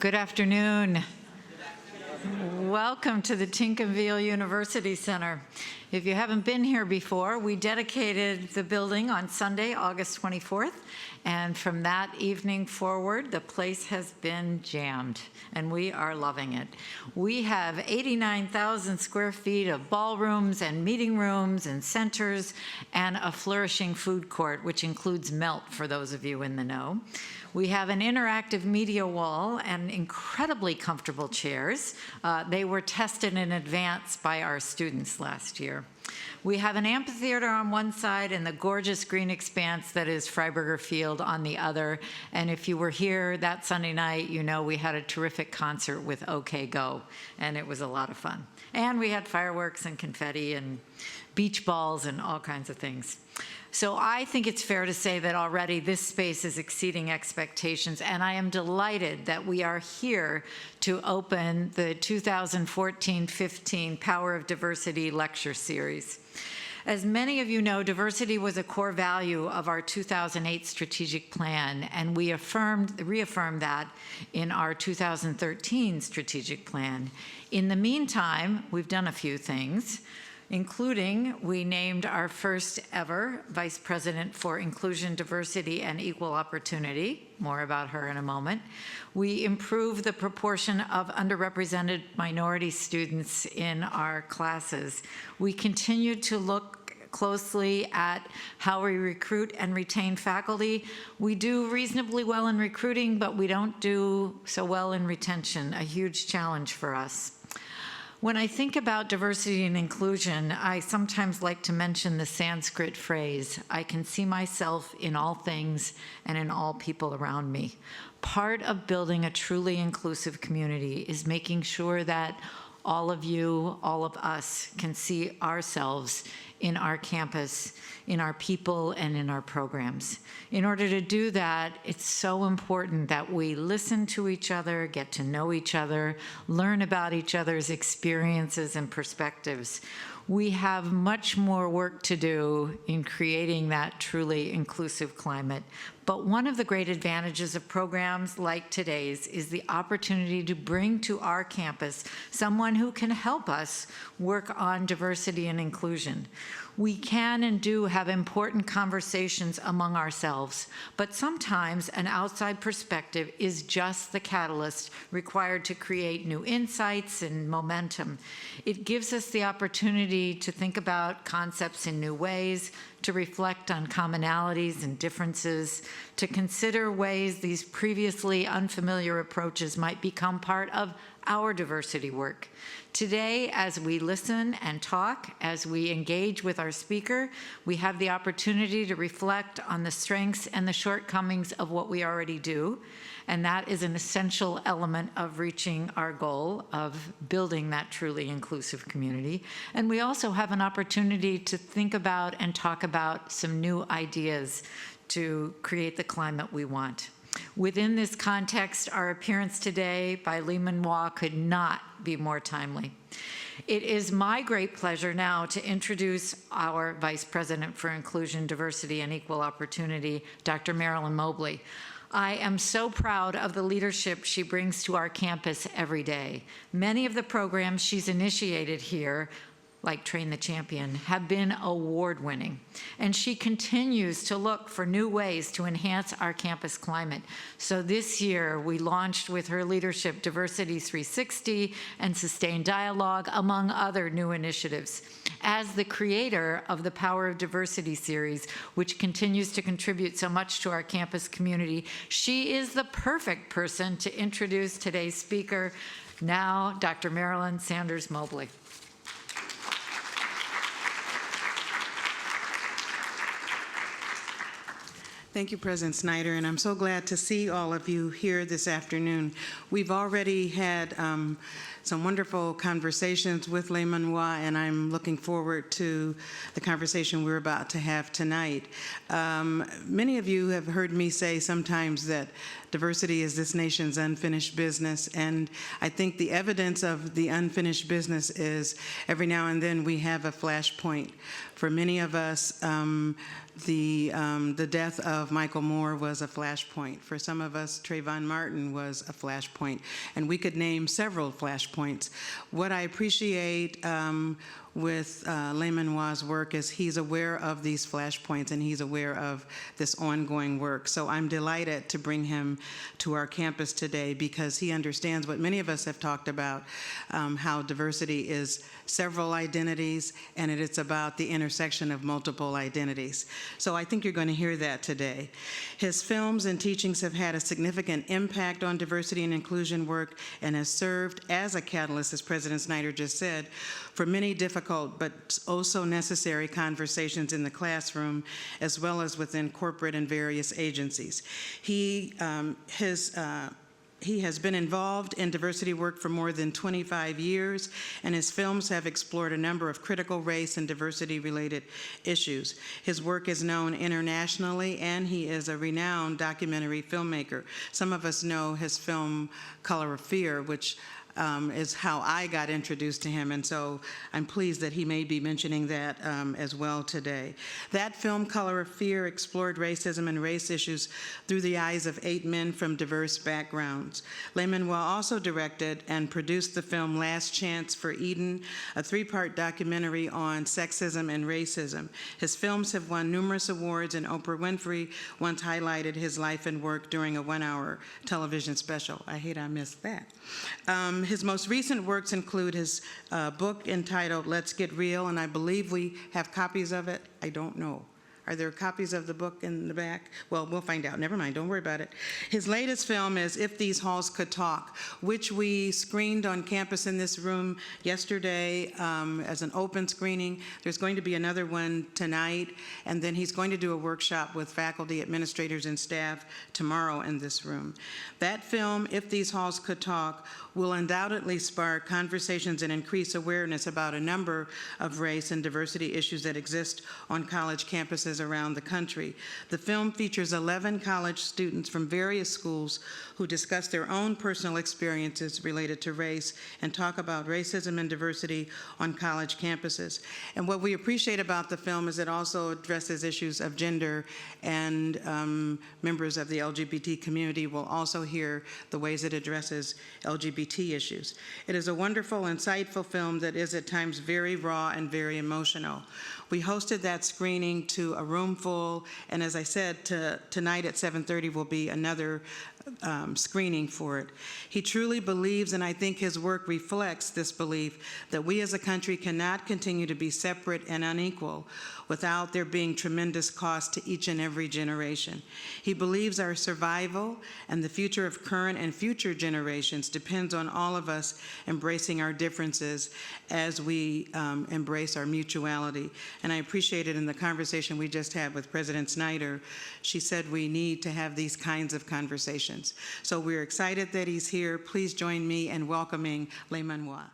Good afternoon. Welcome to the Tinkerville University Center. If you haven't been here before, we dedicated the building on Sunday, August 24th, and from that evening forward, the place has been jammed, and we are loving it. We have 89,000 square feet of ballrooms and meeting rooms and centers, and a flourishing food court, which includes Melt, for those of you in the know. We have an interactive media wall and incredibly comfortable chairs. They were tested in advance by our students last year. We have an amphitheater on one side and the gorgeous green expanse that is Freiburger Field on the other. And if you were here that Sunday night, you know we had a terrific concert with OK Go, and it was a lot of fun. And we had fireworks and confetti and beach balls and all kinds of things. So I think it's fair to say that already this space is exceeding expectations, and I am delighted that we are here to open the 2014-15 Power of Diversity lecture series. As many of you know, diversity was a core value of our 2008 strategic plan, and we reaffirmed that in our 2013 strategic plan. In the meantime, we've done a few things, including we named our first ever Vice President for Inclusion, Diversity, and Equal Opportunity. More about her in a moment. We improved the proportion of underrepresented minority students in our classes. We continued to look closely at how we recruit and retain faculty. We do reasonably well in recruiting, but we don't do so well in retention, a huge challenge for us. When I think about diversity and inclusion, I sometimes like to mention the Sanskrit phrase, I can see myself in all things and in all people around me. Part of building a truly inclusive community is making sure that all of you, all of us, can see ourselves in our campus, in our people, and in our programs. In order to do that, it's so important that we listen to each other, get to know each other, learn about each other's experiences and perspectives. We have much more work to do in creating that truly inclusive climate. But one of the great advantages of programs like today's is the opportunity to bring to our campus someone who can help us work on diversity and inclusion. We can and do have important conversations among ourselves, but sometimes an outside perspective is just the catalyst required to create new insights and momentum. It gives us the opportunity to think about concepts in new ways, to reflect on commonalities and differences, to consider ways these previously unfamiliar approaches might become part of our diversity work. Today, as we listen and talk, as we engage with our speaker, we have the opportunity to reflect on the strengths and the shortcomings of what we already do, and that is an essential element of reaching our goal of building that truly inclusive community. And we also have an opportunity to think about and talk about some new ideas to create the climate we want. Within this context, our appearance today by Lehman Waugh could not be more timely. It is my great pleasure now to introduce our Vice President for Inclusion, Diversity, and Equal Opportunity, Dr. Marilyn Mobley. I am so proud of the leadership she brings to our campus every day. Many of the programs she's initiated here, like Train the Champion, have been award-winning. And she continues to look for new ways to enhance our campus climate. So this year, we launched with her leadership Diversity 360 and Sustained Dialogue, among other new initiatives. As the creator of the Power of Diversity series, which continues to contribute so much to our campus community, she is the perfect person to introduce today's speaker. Now, Dr. Marilyn Sanders Mobley. Thank you, President Snyder, and I'm so glad to see all of you here this afternoon. We've already had some wonderful conversations with Lehman Waugh, and I'm looking forward to the conversation we're about to have tonight. Many of you have heard me say sometimes that diversity is this nation's unfinished business, and I think the evidence of the unfinished business is every now and then we have a flashpoint. For many of us, the death of Michael Moore was a flashpoint. For some of us, Trayvon Martin was a flashpoint, and we could name several flashpoints. What I appreciate with Layman-Wa's work is he's aware of these flashpoints and he's aware of this ongoing work. So I'm delighted to bring him to our campus today because he understands what many of us have talked about, how diversity is several identities and it's about the intersection of multiple identities. So I think you're going to hear that today. His films and teachings have had a significant impact on diversity and inclusion work and has served as a catalyst, as President Snyder just said, for many difficult but also necessary conversations in the classroom, as well as within corporate and various agencies. He has been involved in diversity work for more than 25 years, and his films have explored a number of critical race and diversity-related issues. His work is known internationally, and he is a renowned documentary filmmaker. Some of us know his film, Color of Fear, which is how I got introduced to him, and so I'm pleased that he may be mentioning that as well today. That film, Color of Fear, explored racism and race issues through the eyes of 8 men from diverse backgrounds. Layman-Wa also directed and produced the film Last Chance for Eden, a 3-part documentary on sexism and racism. His films have won numerous awards, and Oprah Winfrey once highlighted his life and work during a 1-hour television special. I hate I missed that. His most recent works include his book entitled Let's Get Real, and I believe we have copies of it. I don't know. Are there copies of the book in the back? Well, we'll find out. Never mind. Don't worry about it. His latest film is If These Halls Could Talk, which we screened on campus in this room yesterday as an open screening. There's going to be another one tonight, and then he's going to do a workshop with faculty, administrators, and staff tomorrow in this room. That film, If These Halls Could Talk, will undoubtedly spark conversations and increase awareness about a number of race and diversity issues that exist on college campuses around the country. The film features 11 college students from various schools who discuss their own personal experiences related to race and talk about racism and diversity on college campuses. And what we appreciate about the film is it also addresses issues of gender, and members of the LGBT community will also hear the ways it addresses LGBT issues. It is a wonderful, insightful film that is at times very raw and very emotional. We hosted that screening to a room full, and as I said, tonight at 7:30 will be another screening for it. He truly believes, and I think his work reflects this belief, that we as a country cannot continue to be separate and unequal without there being tremendous cost to each and every generation. He believes our survival and the future of current and future generations depends on all of us embracing our differences as we embrace our mutuality. And I appreciated in the conversation we just had with President Snyder, she said we need to have these kinds of conversations. So we're excited that he's here. Please join me in welcoming Layman-Wa.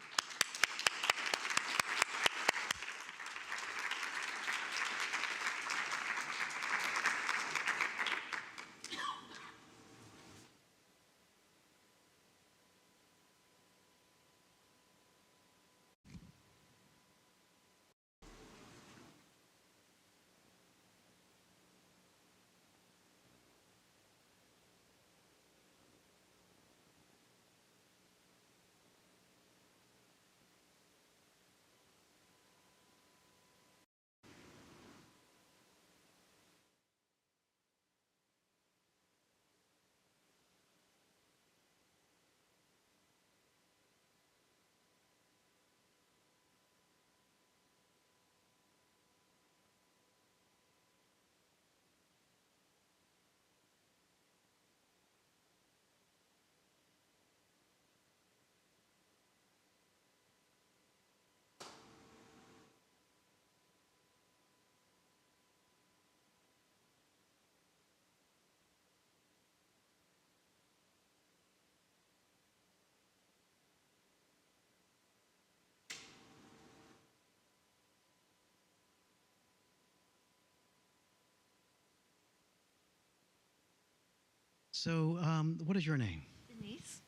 So, what is your name? Denise.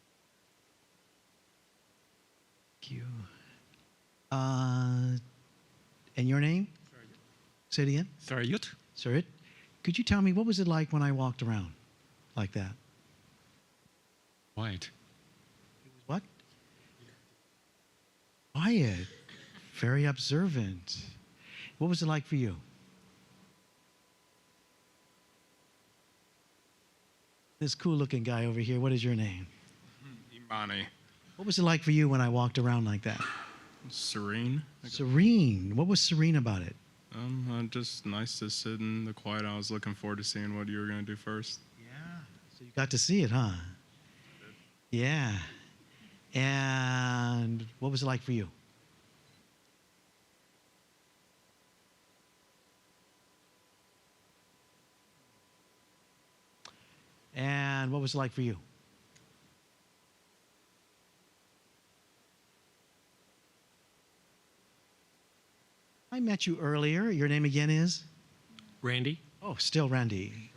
Thank you. And your name? Say it again. Sarayut. Sir, could you tell me what was it like when I walked around like that? White. What? Quiet. Very observant. What was it like for you? This cool-looking guy over here, what is your name? Imani. What was it like for you when I walked around like that? Serene. Serene. What was serene about it? Just nice to sit in the quiet. I was looking forward to seeing what you were going to do first. Yeah. So you got to see it, huh? Yeah. And what was it like for you? And what was it like for you? I met you earlier. Your name again is? Randy? Oh, still Randy.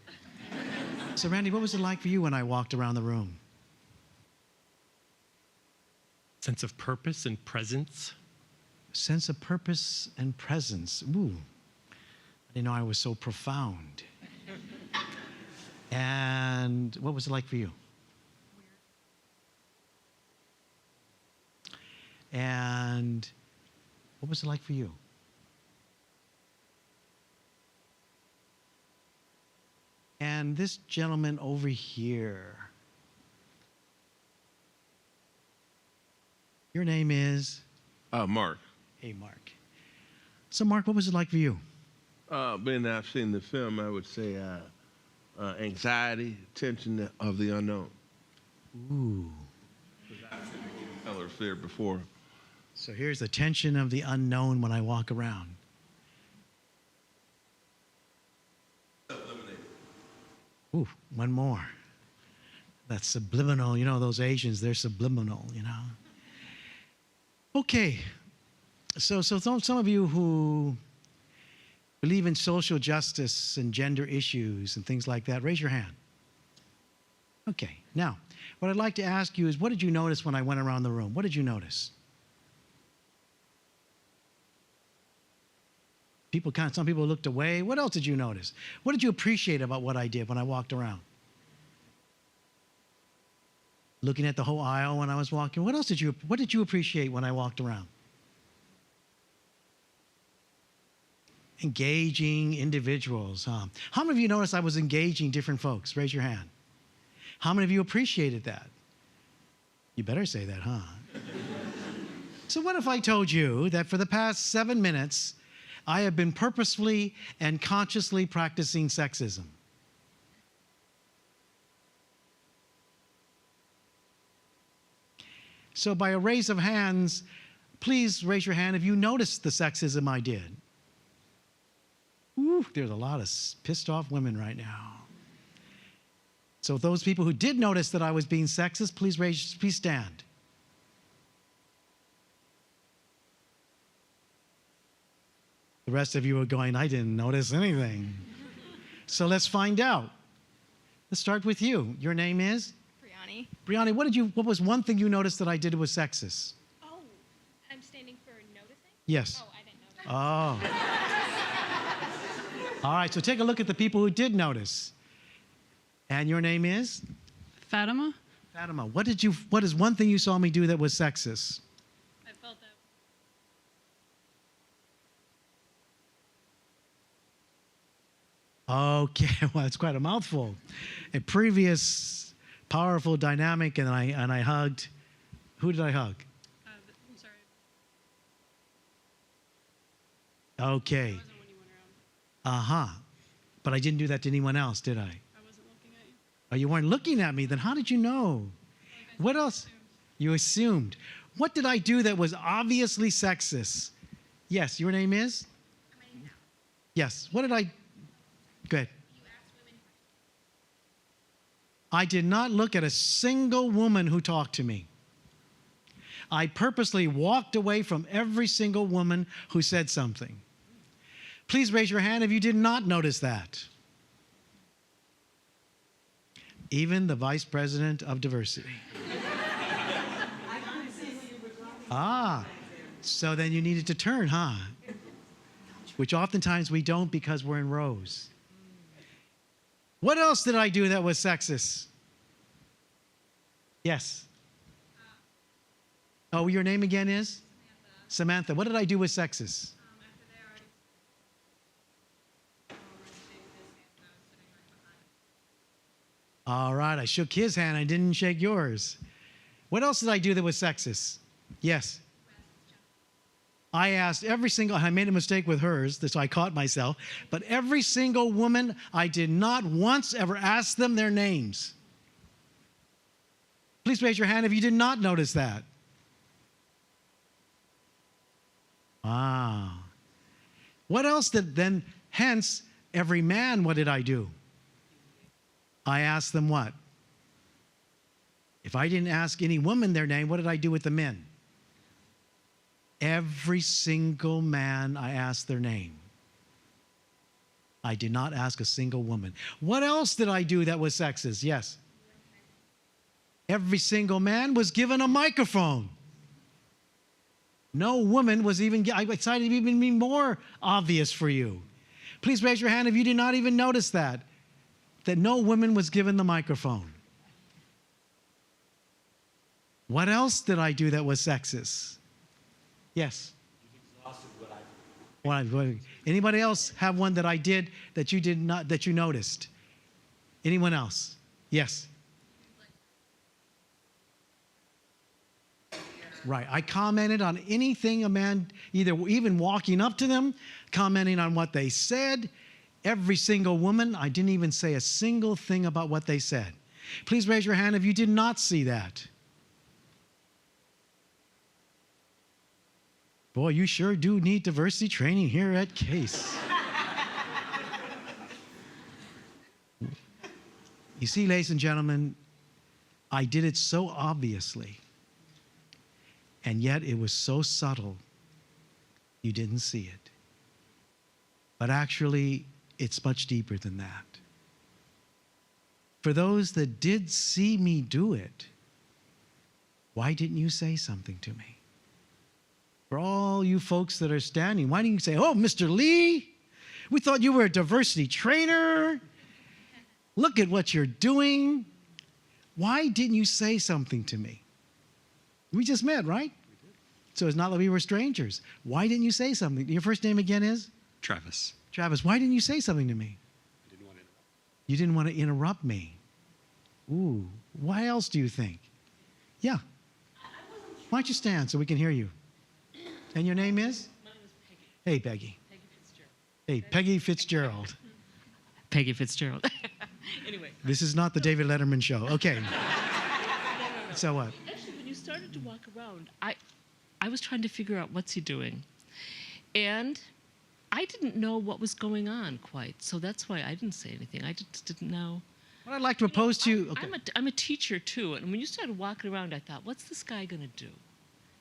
So, Randy, what was it like for you when I walked around the room? Sense of purpose and presence. Sense of purpose and presence. Ooh, I didn't know I was so profound. And what was it like for you? And what was it like for you? And this gentleman over here. Your name is? Mark. Hey, Mark. So, Mark, what was it like for you? Being that I've seen the film, I would say anxiety, tension of the unknown. Ooh. Color fear before. So here's the tension of the unknown when I walk around. Ooh, one more. That's subliminal. You know, those Asians, they're subliminal, you know. Okay. So some of you who believe in social justice and gender issues and things like that, raise your hand. Okay. Now, what I'd like to ask you is, what did you notice when I went around the room? What did you notice? Some people looked away. What else did you notice? What did you appreciate about what I did when I walked around? Looking at the whole aisle when I was walking. What did you appreciate when I walked around? Engaging individuals, huh? How many of you noticed I was engaging different folks? Raise your hand. How many of you appreciated that? You better say that, huh? So what if I told you that for the past 7 minutes, I have been purposefully and consciously practicing sexism? So by a raise of hands, please raise your hand if you noticed the sexism I did. Ooh, there's a lot of pissed off women right now. So those people who did notice that I was being sexist, please stand. The rest of you are going, I didn't notice anything. So let's find out. Let's start with you. Your name is? Brianni. Brianni, what was one thing you noticed that I did was sexist? Oh, I'm standing for noticing? Yes. Oh, I didn't notice. Oh. All right, so take a look at the people who did notice. And your name is? Fatima? Fatima, what is one thing you saw me do that was sexist? I felt that. Okay, well, it's quite a mouthful. A previous powerful dynamic, and I hugged. Who did I hug? I'm sorry. Okay. I wasn't when you went around. Uh-huh. But I didn't do that to anyone else, did I? I wasn't looking at you. Oh, you weren't looking at me. Then how did you know? What else? Assumed. You assumed. What did I do that was obviously sexist? Yes, your name is? Yes. What did I? Go ahead. I did not look at a single woman who talked to me. I purposely walked away from every single woman who said something. Please raise your hand if you did not notice that. Even the Vice President of Diversity. Ah, so then you needed to turn, huh? which oftentimes we don't because we're in rows. What else did I do that was sexist? Yes. Oh, your name again is? Samantha. What did I do with sexist? All right, I shook his hand. I didn't shake yours. What else did I do that was sexist? Yes. I asked every single, I made a mistake with hers, so I caught myself, but every single woman, I did not once ever ask them their names. Please raise your hand if you did not notice that. Wow. What else did then, hence, every man, what did I do? I asked them what? If I didn't ask any woman their name, what did I do with the men? Every single man, I asked their name. I did not ask a single woman. What else did I do that was sexist? Yes. Every single man was given a microphone. No woman was even, I decided to even be more obvious for you. Please raise your hand if you did not even notice that no woman was given the microphone. What else did I do that was sexist? Yes. Anybody else have one that I did that you did not, that you noticed? Anyone else? Yes. Right. I commented on anything a man, either even walking up to them, commenting on what they said. Every single woman, I didn't even say a single thing about what they said. Please raise your hand if you did not see that. Boy, you sure do need diversity training here at Case. You see, ladies and gentlemen, I did it so obviously, and yet it was so subtle, you didn't see it. But actually, it's much deeper than that. For those that did see me do it, why didn't you say something to me? For all you folks that are standing, why didn't you say, oh, Mr. Lee, we thought you were a diversity trainer. Look at what you're doing. Why didn't you say something to me? We just met, right? So it's not that we were strangers. Why didn't you say something? Your first name again is? Travis. Travis, why didn't you say something to me? I didn't want to interrupt. You didn't want to interrupt me. Ooh, why else do you think? Yeah. Why don't you stand so we can hear you? And your name is? My name is Peggy. Hey, Peggy. Peggy Fitzgerald. Hey, Peggy Fitzgerald. Peggy Fitzgerald. Anyway. This is not the David Letterman show. Okay. So what? Actually, when you started to walk around, I was trying to figure out what's he doing. And I didn't know what was going on quite. So that's why I didn't say anything. I just didn't know. What I'd like to propose to you. Okay. I'm a teacher, too. And when you started walking around, I thought, what's this guy going to do?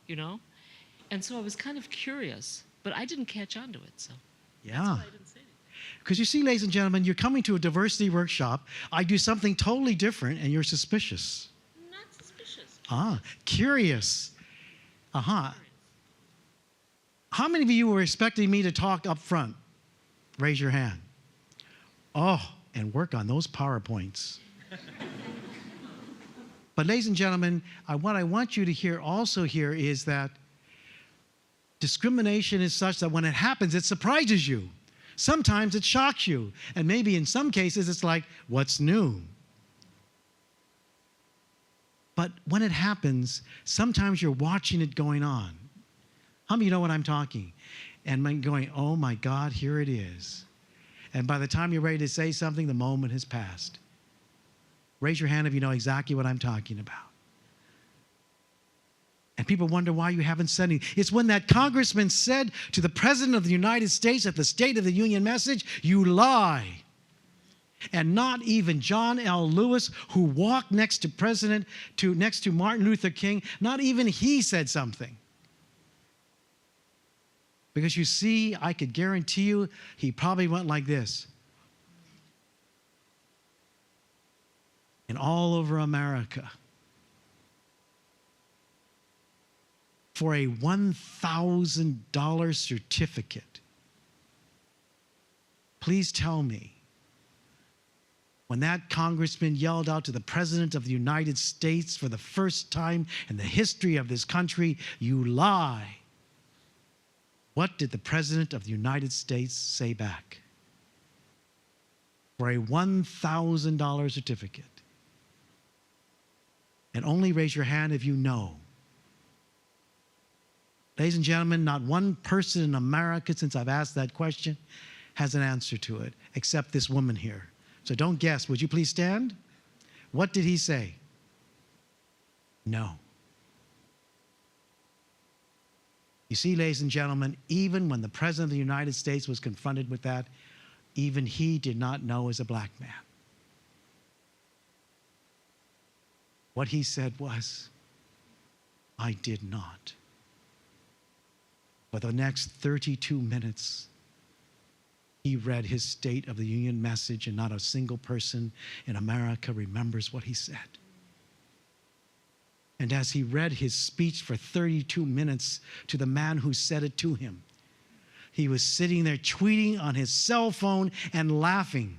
You know? And so I was kind of curious, but I didn't catch on to it. So Yeah. that's why I didn't say anything. Because you see, ladies and gentlemen, you're coming to a diversity workshop. I do something totally different, and you're suspicious. I'm not suspicious. Curious. Uh-huh. How many of you were expecting me to talk up front? Raise your hand. Oh, and work on those PowerPoints. But ladies and gentlemen, what I want you to hear also here is that discrimination is such that when it happens, it surprises you. Sometimes it shocks you. And maybe in some cases, it's like, what's new? But when it happens, sometimes you're watching it going on. How many of you know what I'm talking? And going, oh my God, here it is. And by the time you're ready to say something, the moment has passed. Raise your hand if you know exactly what I'm talking about. And people wonder why you haven't said anything. It's when that congressman said to the President of the United States at the State of the Union message, you lie. And not even John L. Lewis, who walked next to Martin Luther King, not even he said something. Because you see, I could guarantee you, he probably went like this. And all over America, for a $1,000 certificate, Please tell me, when that congressman yelled out to the President of the United States for the first time in the history of this country, "You lie," what did the President of the United States say back? For a $1,000 certificate. And only raise your hand if you know. Ladies and gentlemen, not one person in America, since I've asked that question, has an answer to it, except this woman here. So don't guess. Would you please stand? What did he say? No. You see, ladies and gentlemen, even when the President of the United States was confronted with that, even he did not know as a black man. What he said was, "I did not." For the next 32 minutes, he read his State of the Union message, and not a single person in America remembers what he said. And as he read his speech for 32 minutes to the man who said it to him, he was sitting there tweeting on his cell phone and laughing.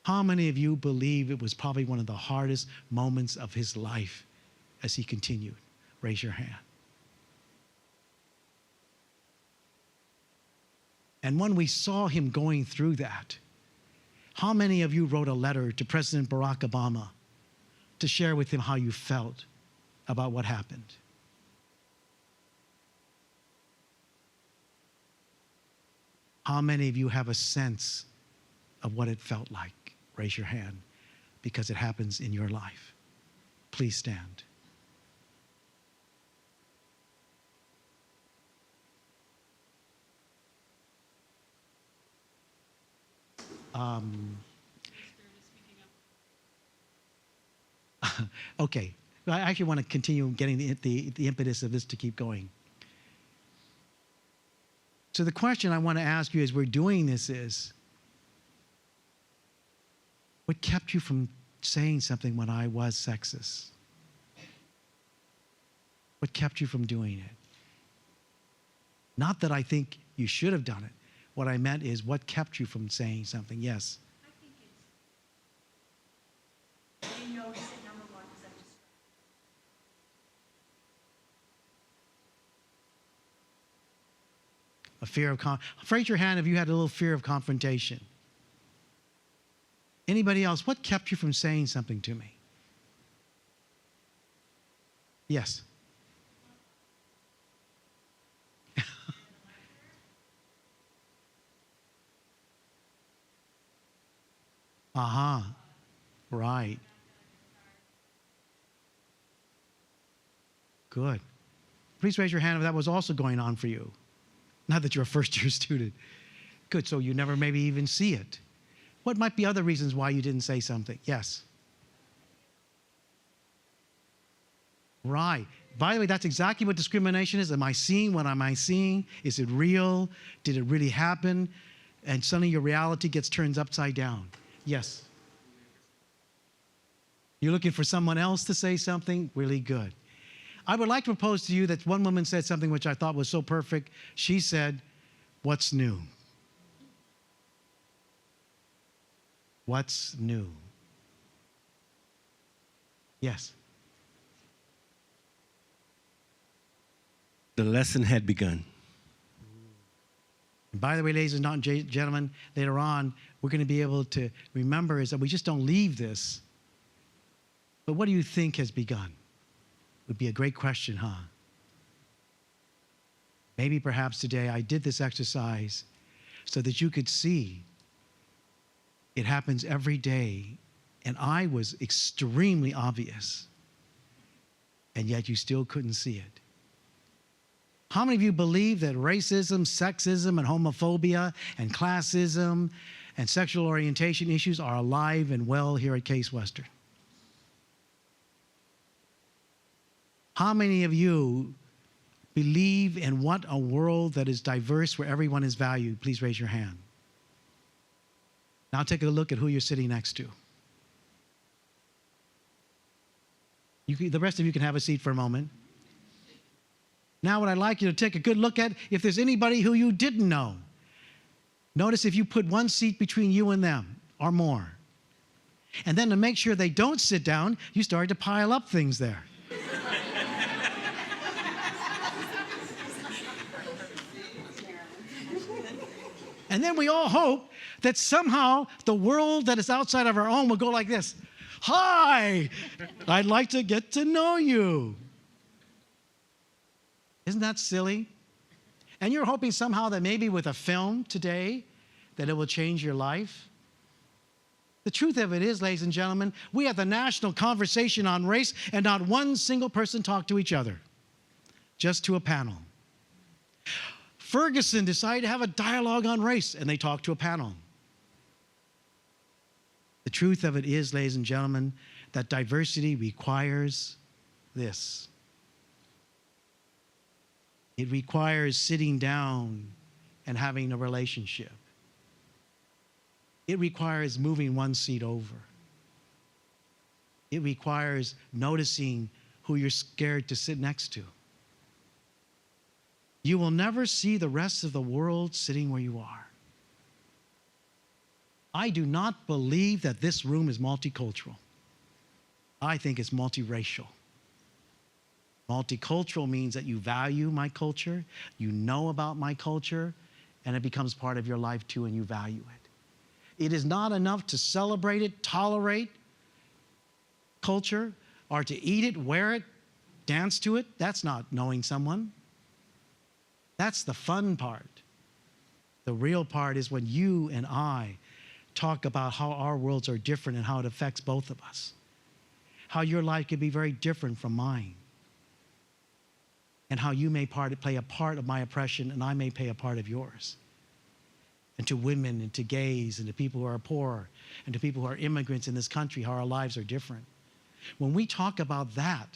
How many of you believe it was probably one of the hardest moments of his life as he continued? Raise your hand. And when we saw him going through that, how many of you wrote a letter to President Barack Obama to share with him how you felt about what happened? How many of you have a sense of what it felt like? Raise your hand, because it happens in your life. Please stand. Okay, I actually want to continue getting the impetus of this to keep going. So the question I want to ask you as we're doing this is, what kept you from saying something when I was sexist? What kept you from doing it? Not that I think you should have done it. What I meant is, what kept you from saying something? Yes. I think it's, I noticed it, number one, because I'm just. A fear of raise your hand if you had a little fear of confrontation. Anybody else? What kept you from saying something to me? Yes. Uh-huh. Right. Good. Please raise your hand if that was also going on for you. Not that you're a first-year student. Good, so you never maybe even see it. What might be other reasons why you didn't say something? Yes. Right. By the way, that's exactly what discrimination is. Am I seeing what am I seeing? Is it real? Did it really happen? And suddenly your reality gets turned upside down. Yes. You're looking for someone else to say something? Really good. I would like to propose to you that one woman said something which I thought was so perfect. She said, "What's new?" What's new? Yes. The lesson had begun. And by the way, ladies and gentlemen, later on, we're going to be able to remember is that we just don't leave this. But what do you think has begun? Would be a great question, huh? Maybe perhaps today I did this exercise so that you could see it happens every day, and I was extremely obvious, and yet you still couldn't see it. How many of you believe that racism, sexism, and homophobia, and classism, and sexual orientation issues are alive and well here at Case Western? How many of you believe and want a world that is diverse where everyone is valued? Please raise your hand. Now take a look at who you're sitting next to. The rest of you can have a seat for a moment. Now what I'd like you to take a good look at, if there's anybody who you didn't know. Notice if you put one seat between you and them or more. And then to make sure they don't sit down, you start to pile up things there. And then we all hope that somehow the world that is outside of our own will go like this. Hi, I'd like to get to know you. Isn't that silly? And you're hoping somehow that maybe with a film today, that it will change your life. The truth of it is, ladies and gentlemen, we had the national conversation on race and not one single person talked to each other, just to a panel. Ferguson decided to have a dialogue on race, and they talked to a panel. The truth of it is, ladies and gentlemen, that diversity requires this. It requires sitting down and having a relationship. It requires moving one seat over. It requires noticing who you're scared to sit next to. You will never see the rest of the world sitting where you are. I do not believe that this room is multicultural. I think it's multiracial. Multicultural means that you value my culture, you know about my culture, and it becomes part of your life too, and you value it. It is not enough to celebrate it, tolerate culture, or to eat it, wear it, dance to it. That's not knowing someone. That's the fun part. The real part is when you and I talk about how our worlds are different and how it affects both of us. How your life could be very different from mine. And how you may play a part of my oppression and I may play a part of yours. And to women and to gays and to people who are poor and to people who are immigrants in this country, how our lives are different. When we talk about that,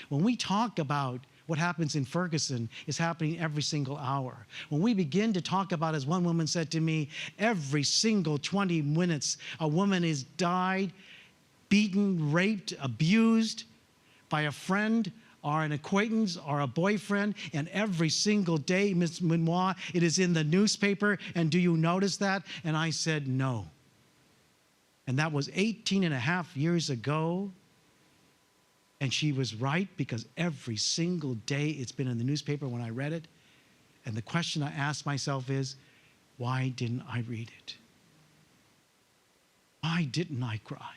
when we talk about what happens in Ferguson is happening every single hour. When we begin to talk about, as one woman said to me, every single 20 minutes, a woman is died, beaten, raped, abused by a friend or an acquaintance or a boyfriend, and every single day, Ms. Minois, it is in the newspaper, and do you notice that? And I said, no. And that was 18 and a half years ago. And she was right, because every single day it's been in the newspaper when I read it. And the question I asked myself is, why didn't I read it? Why didn't I cry?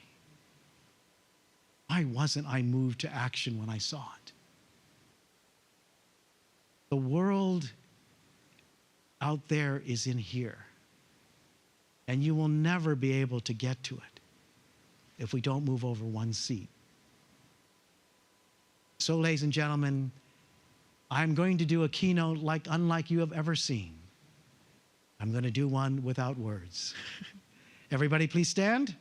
Why wasn't I moved to action when I saw it? The world out there is in here. And you will never be able to get to it if we don't move over one seat. So, ladies and gentlemen, I'm going to do a keynote unlike you have ever seen. I'm going to do one without words. Everybody please stand.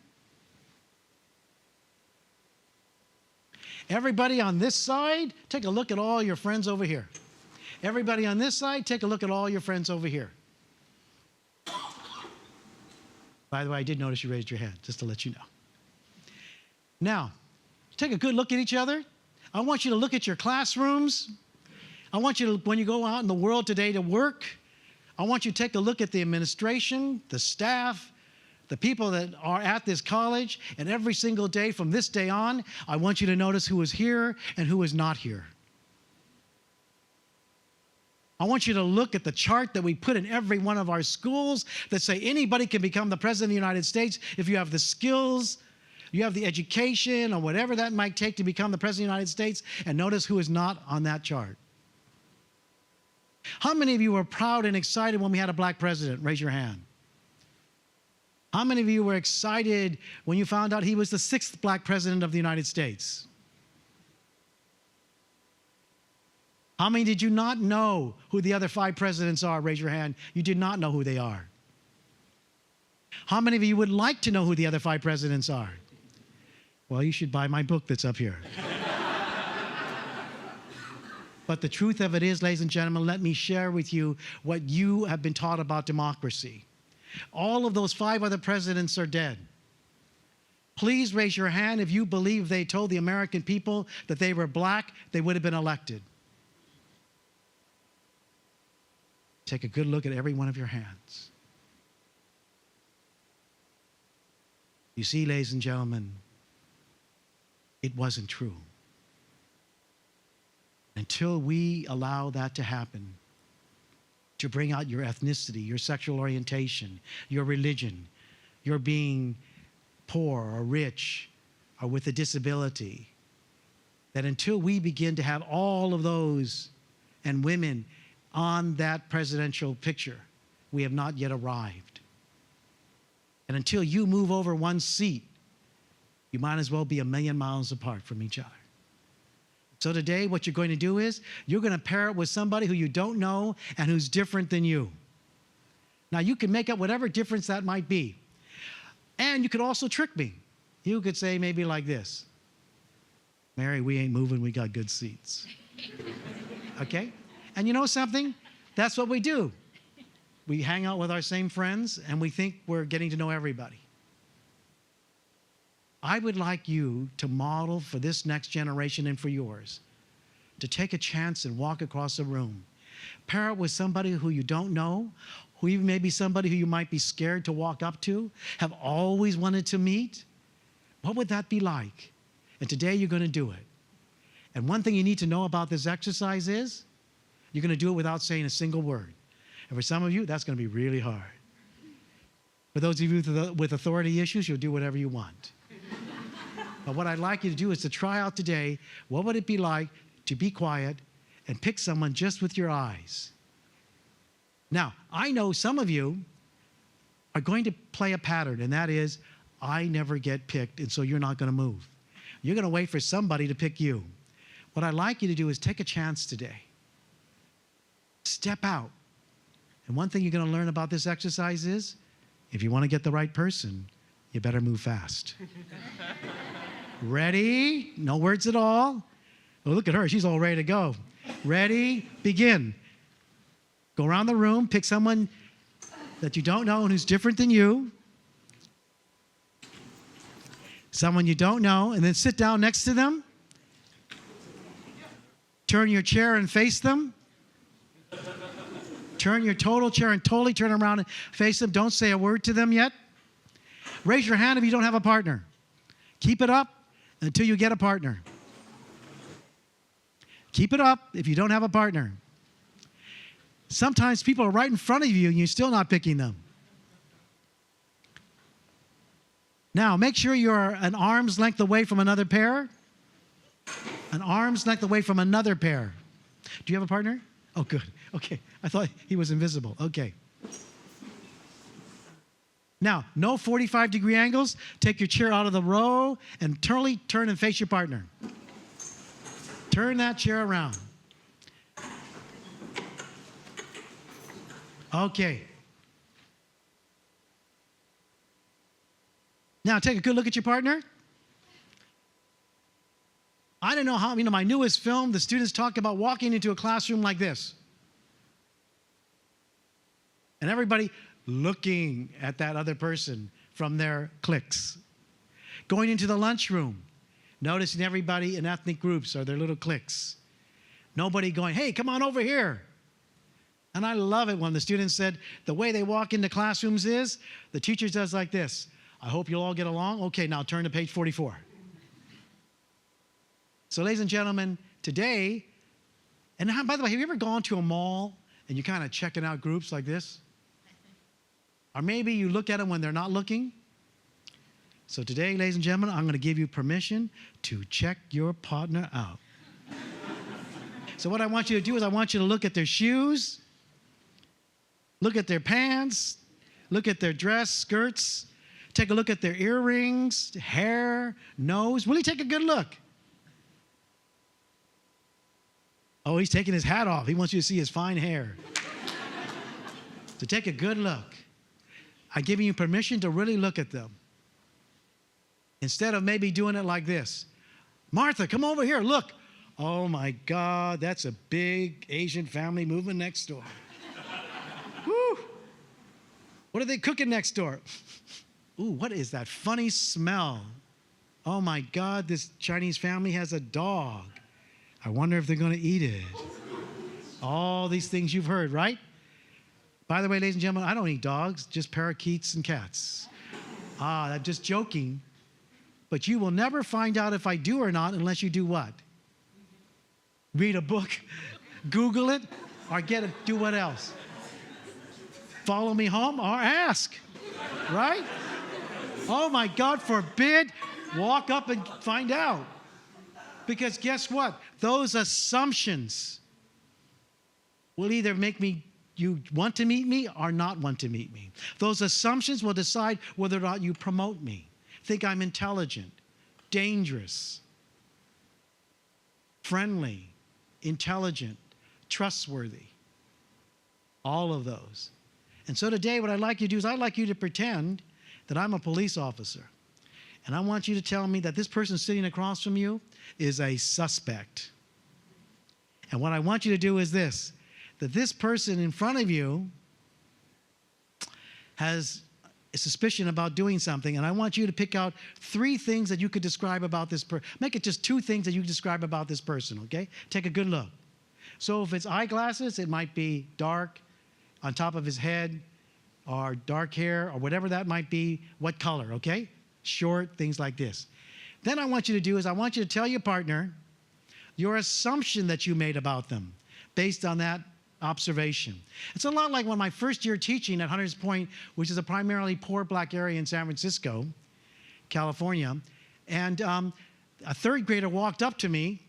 Everybody on this side, take a look at all your friends over here. Everybody on this side, take a look at all your friends over here. By the way, I did notice you raised your hand, just to let you know. Now, take a good look at each other. I want you to look at your classrooms. I want you to, when you go out in the world today to work, I want you to take a look at the administration, the staff, the people that are at this college, and every single day from this day on, I want you to notice who is here and who is not here. I want you to look at the chart that we put in every one of our schools that say anybody can become the President of the United States if you have the skills, you have the education, or whatever that might take to become the President of the United States, and notice who is not on that chart. How many of you were proud and excited when we had a black president? Raise your hand. How many of you were excited when you found out he was the 6th black president of the United States? How many did you not know who the other 5 presidents are? Raise your hand. You did not know who they are. How many of you would like to know who the other 5 presidents are? Well, you should buy my book that's up here. But the truth of it is, ladies and gentlemen, let me share with you what you have been taught about democracy. All of those 5 other presidents are dead. Please raise your hand if you believe they told the American people that they were black, they would have been elected. Take a good look at every one of your hands. You see, ladies and gentlemen, it wasn't true. Until we allow that to happen, to bring out your ethnicity, your sexual orientation, your religion, your being poor or rich or with a disability, that until we begin to have all of those and women on that presidential picture, we have not yet arrived. And until you move over one seat, you might as well be a million miles apart from each other. So today, what you're going to do is you're going to pair it with somebody who you don't know and who's different than you. Now, you can make up whatever difference that might be. And you could also trick me. You could say maybe like this: Mary, we ain't moving, we got good seats. Okay? And you know something? That's what we do. We hang out with our same friends and we think we're getting to know everybody. I would like you to model for this next generation and for yours to take a chance and walk across a room. Pair it with somebody who you don't know, who even maybe somebody who you might be scared to walk up to, have always wanted to meet. What would that be like? And today you're going to do it. And one thing you need to know about this exercise is you're going to do it without saying a single word. And for some of you, that's going to be really hard. For those of you with authority issues, you'll do whatever you want. But what I'd like you to do is to try out today, what would it be like to be quiet and pick someone just with your eyes? Now, I know some of you are going to play a pattern, and that is, I never get picked, and so you're not going to move. You're going to wait for somebody to pick you. What I'd like you to do is take a chance today. Step out. And one thing you're going to learn about this exercise is, if you want to get the right person, you better move fast. Ready? No words at all. Oh, look at her. She's all ready to go. Ready? Begin. Go around the room. Pick someone that you don't know and who's different than you. Someone you don't know, and then sit down next to them. Turn your chair and face them. Turn your total chair and totally turn around and face them. Don't say a word to them yet. Raise your hand if you don't have a partner. Keep it up until you get a partner. Keep it up if you don't have a partner. Sometimes people are right in front of you and you're still not picking them. Now, make sure you're an arm's length away from another pair. An arm's length away from another pair. Do you have a partner? Oh, good. Okay. I thought he was invisible. Okay. Now, no 45-degree angles. Take your chair out of the row and turn and face your partner. Turn that chair around. Okay. Now, take a good look at your partner. I don't know how, my newest film, the students talk about walking into a classroom like this. And everybody looking at that other person from their cliques. Going into the lunchroom, noticing everybody in ethnic groups or their little cliques. Nobody going, hey, come on over here. And I love it when the students said the way they walk into classrooms is, the teacher does like this. I hope you'll all get along. Okay, now turn to page 44. So, ladies and gentlemen, today, and by the way, have you ever gone to a mall and you're kind of checking out groups like this? Or maybe you look at them when they're not looking? So today, ladies and gentlemen, I'm going to give you permission to check your partner out. So what I want you to do is I want you to look at their shoes, look at their pants, look at their dress, skirts, take a look at their earrings, hair, nose. Really take a good look. Oh, he's taking his hat off. He wants you to see his fine hair. So take a good look. I'm giving you permission to really look at them. Instead of maybe doing it like this. Martha, come over here, look. Oh my God, that's a big Asian family moving next door. Woo. What are they cooking next door? Ooh, what is that funny smell? Oh my God, this Chinese family has a dog. I wonder if they're going to eat it. All these things you've heard, right? By the way, ladies and gentlemen, I don't eat dogs, just parakeets and cats. I'm just joking. But you will never find out if I do or not unless you do what? Read a book, Google it, or do what else? Follow me home or ask, right? Oh my God forbid, walk up and find out. Because guess what? Those assumptions will either make you want to meet me or not want to meet me. Those assumptions will decide whether or not you promote me. Think I'm intelligent, dangerous, friendly, intelligent, trustworthy. All of those. And so today what I'd like you to do is I'd like you to pretend that I'm a police officer. And I want you to tell me that this person sitting across from you is a suspect. And what I want you to do is this, that this person in front of you has a suspicion about doing something, and I want you to pick out 3 things that you could describe about this person. Make it just 2 things that you describe about this person, okay? Take a good look. So if it's eyeglasses, it might be dark, on top of his head, or dark hair, or whatever that might be, what color, okay? Short, things like this. Then I want you to do is I want you to tell your partner your assumption that you made about them based on that observation. It's a lot like when my first year teaching at Hunters Point, which is a primarily poor black area in San Francisco, California, and a 3rd grader walked up to me.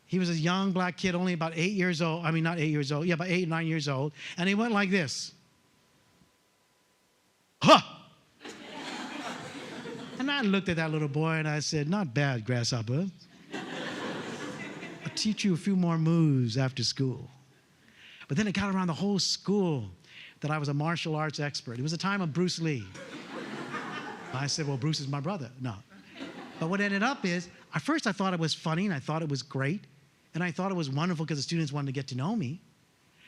He was a young black kid, only about 8 years old. I mean, not 8 years old. Yeah, about 8 or 9 years old. And he went like this. Huh! And I looked at that little boy and I said, not bad, grasshopper. I'll teach you a few more moves after school. But then it got around the whole school that I was a martial arts expert. It was the time of Bruce Lee. I said, well, Bruce is my brother. No. But what ended up is, at first I thought it was funny and I thought it was great. And I thought it was wonderful because the students wanted to get to know me.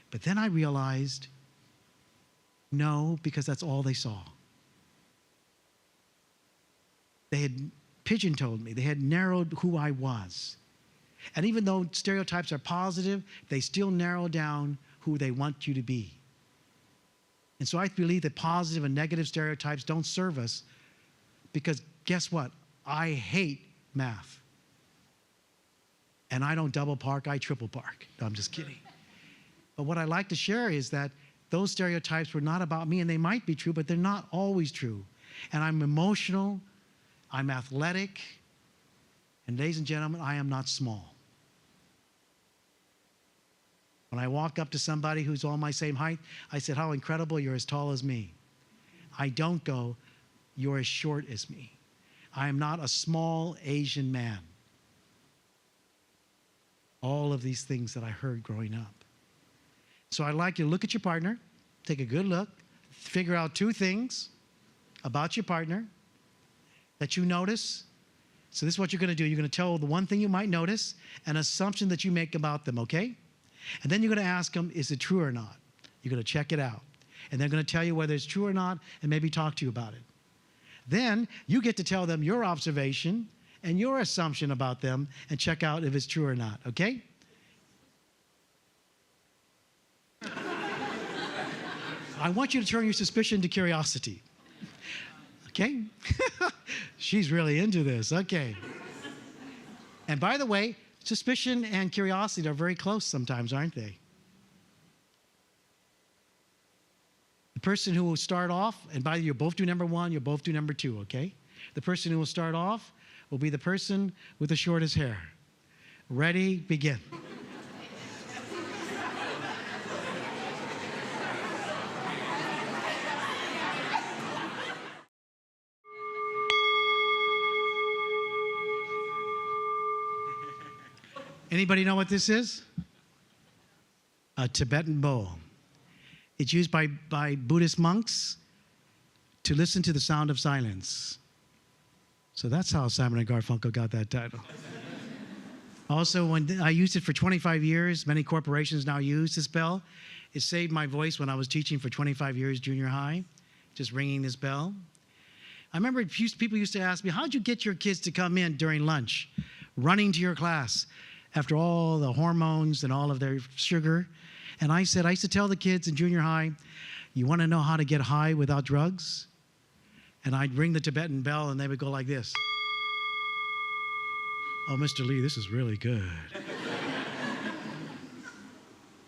But then I realized, no, because that's all they saw. They had pigeon-toed me. They had narrowed who I was. And even though stereotypes are positive, they still narrow down who they want you to be. And so I believe that positive and negative stereotypes don't serve us because guess what? I hate math. And I don't double park, I triple park. No, I'm just kidding. But what I like to share is that those stereotypes were not about me, and they might be true, but they're not always true. And I'm emotional, I'm athletic, and ladies and gentlemen, I am not small. When I walk up to somebody who's all my same height, I said, how incredible, you're as tall as me. I don't go, you're as short as me. I am not a small Asian man. All of these things that I heard growing up. So I'd like you to look at your partner, take a good look, figure out 2 things about your partner that you notice. So this is what you're going to do. You're going to tell the one thing you might notice, an assumption that you make about them, okay? And then you're going to ask them, is it true or not? You're going to check it out. And they're going to tell you whether it's true or not and maybe talk to you about it. Then you get to tell them your observation and your assumption about them and check out if it's true or not, okay? I want you to turn your suspicion to curiosity. Okay? She's really into this, okay. And by the way, suspicion and curiosity are very close sometimes, aren't they? The person who will start off, and by the way, you'll both do number 1, you'll both do number 2, okay? The person who will start off will be the person with the shortest hair. Ready, begin. Anybody know what this is? A Tibetan bowl. It's used by Buddhist monks to listen to the sound of silence. So that's how Simon & Garfunkel got that title. Also, when I used it for 25 years, many corporations now use this bell. It saved my voice when I was teaching for 25 years junior high, just ringing this bell. I remember people used to ask me, how'd you get your kids to come in during lunch, running to your class after all the hormones and all of their sugar? And I said, I used to tell the kids in junior high, You want to know how to get high without drugs? And I'd ring the Tibetan bell and they would go like this. Oh, Mr. Lee, this is really good.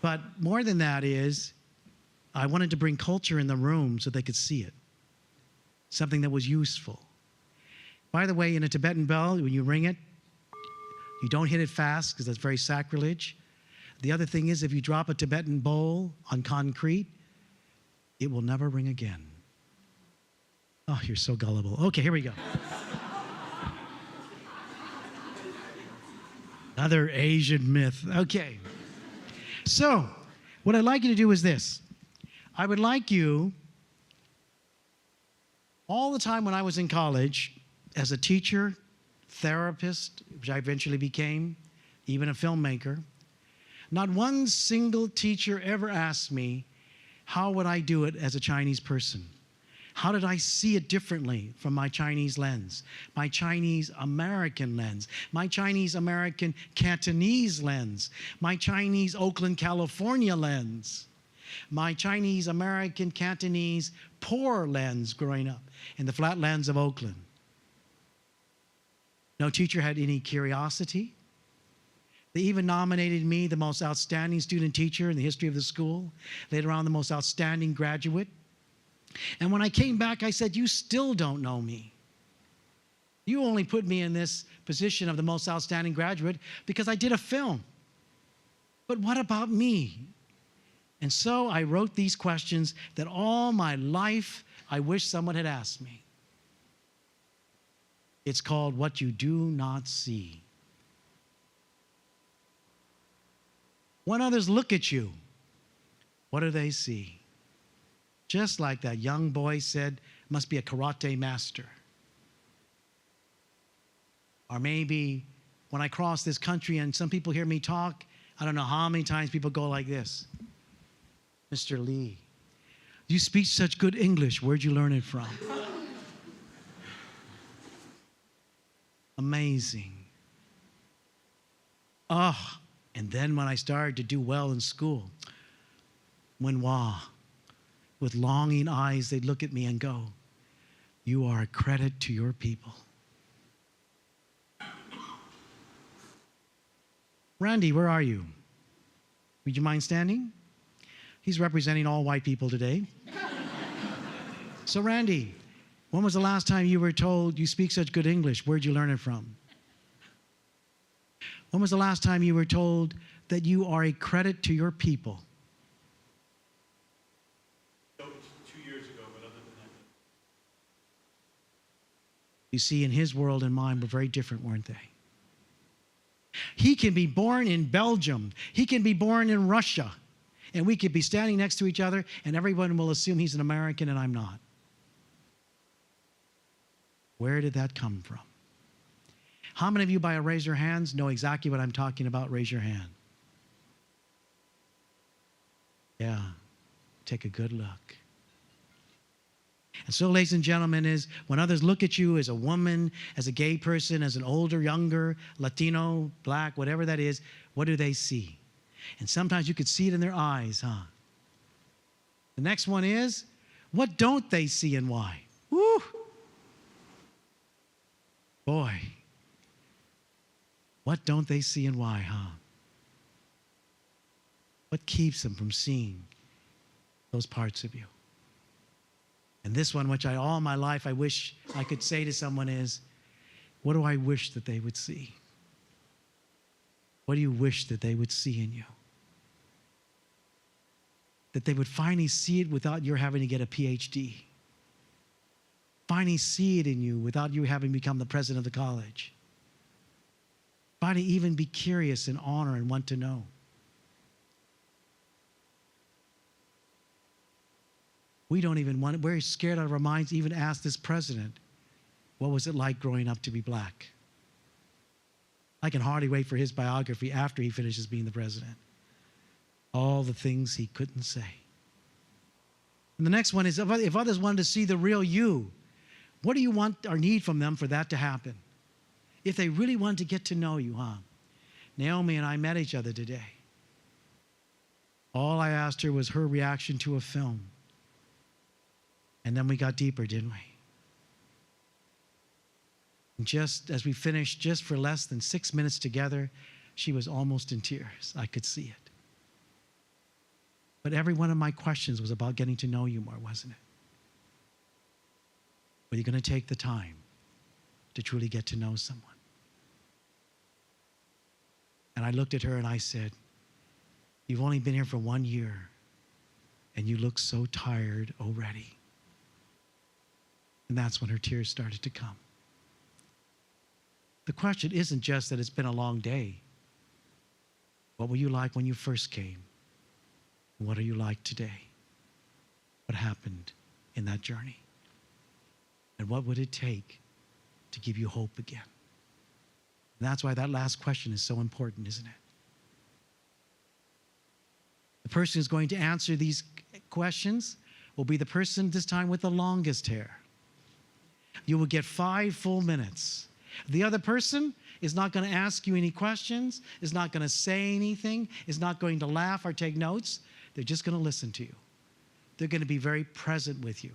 But more than that is, I wanted to bring culture in the room so they could see it. Something that was useful. By the way, in a Tibetan bell, when you ring it, you don't hit it fast because that's very sacrilege. The other thing is, if you drop a Tibetan bowl on concrete, it will never ring again. Oh, you're so gullible. Okay, here we go. Another Asian myth. Okay. So, what I'd like you to do is this. I would like you, all the time when I was in college, as a teacher, therapist, which I eventually became, even a filmmaker, not one single teacher ever asked me, how would I do it as a Chinese person? How did I see it differently from my Chinese lens, my Chinese American lens, my Chinese American Cantonese lens, my Chinese Oakland, California lens, my Chinese American Cantonese poor lens growing up in the flatlands of Oakland? No teacher had any curiosity. They even nominated me the most outstanding student teacher in the history of the school, later on the most outstanding graduate. And when I came back, I said, you still don't know me. You only put me in this position of the most outstanding graduate because I did a film. But what about me? And so I wrote these questions that all my life I wish someone had asked me. It's called What You Do Not See. When others look at you, what do they see? Just like that young boy said, must be a karate master. Or maybe when I cross this country and some people hear me talk, I don't know how many times people go like this. Mr. Lee, you speak such good English. Where'd you learn it from? Amazing. Oh, and then when I started to do well in school, Wenhua, with longing eyes, they'd look at me and go, you are a credit to your people. Randy, where are you? Would you mind standing? He's representing all white people today. So Randy, when was the last time you were told you speak such good English? Where'd you learn it from? When was the last time you were told that you are a credit to your people? 2 years ago, but other than that. You see, in his world and mine were very different, weren't they? He can be born in Belgium. He can be born in Russia. And we could be standing next to each other, and everyone will assume he's an American and I'm not. Where did that come from? How many of you, by a raise your hands, know exactly what I'm talking about? Raise your hand. Yeah, take a good look. And so, ladies and gentlemen, is when others look at you as a woman, as a gay person, as an older, younger, Latino, black, whatever that is, what do they see? And sometimes you could see it in their eyes, huh? The next one is, what don't they see and why? Woo! Boy, what don't they see and why, huh? What keeps them from seeing those parts of you? And this one, which all my life I wish I could say to someone is, what do I wish that they would see? What do you wish that they would see in you? That they would finally see it without your having to get a PhD. Finally see it in you without you having become the president of the college. Finally even be curious and honor and want to know. We don't even want it. We're scared out of our minds to even ask this president, what was it like growing up to be black? I can hardly wait for his biography after he finishes being the president. All the things he couldn't say. And the next one is, if others wanted to see the real you, what do you want or need from them for that to happen? If they really wanted to get to know you, huh? Naomi and I met each other today. All I asked her was her reaction to a film. And then we got deeper, didn't we? And just as we finished, just for less than 6 minutes together, she was almost in tears. I could see it. But every one of my questions was about getting to know you more, wasn't it? Were you going to take the time to truly get to know someone? And I looked at her and I said, you've only been here for 1 year, and you look so tired already. And that's when her tears started to come. The question isn't just that it's been a long day. What were you like when you first came? What are you like today? What happened in that journey? And what would it take to give you hope again? And that's why that last question is so important, isn't it? The person who's going to answer these questions will be the person this time with the longest hair. You will get 5 full minutes. The other person is not going to ask you any questions, is not going to say anything, is not going to laugh or take notes. They're just going to listen to you. They're going to be very present with you,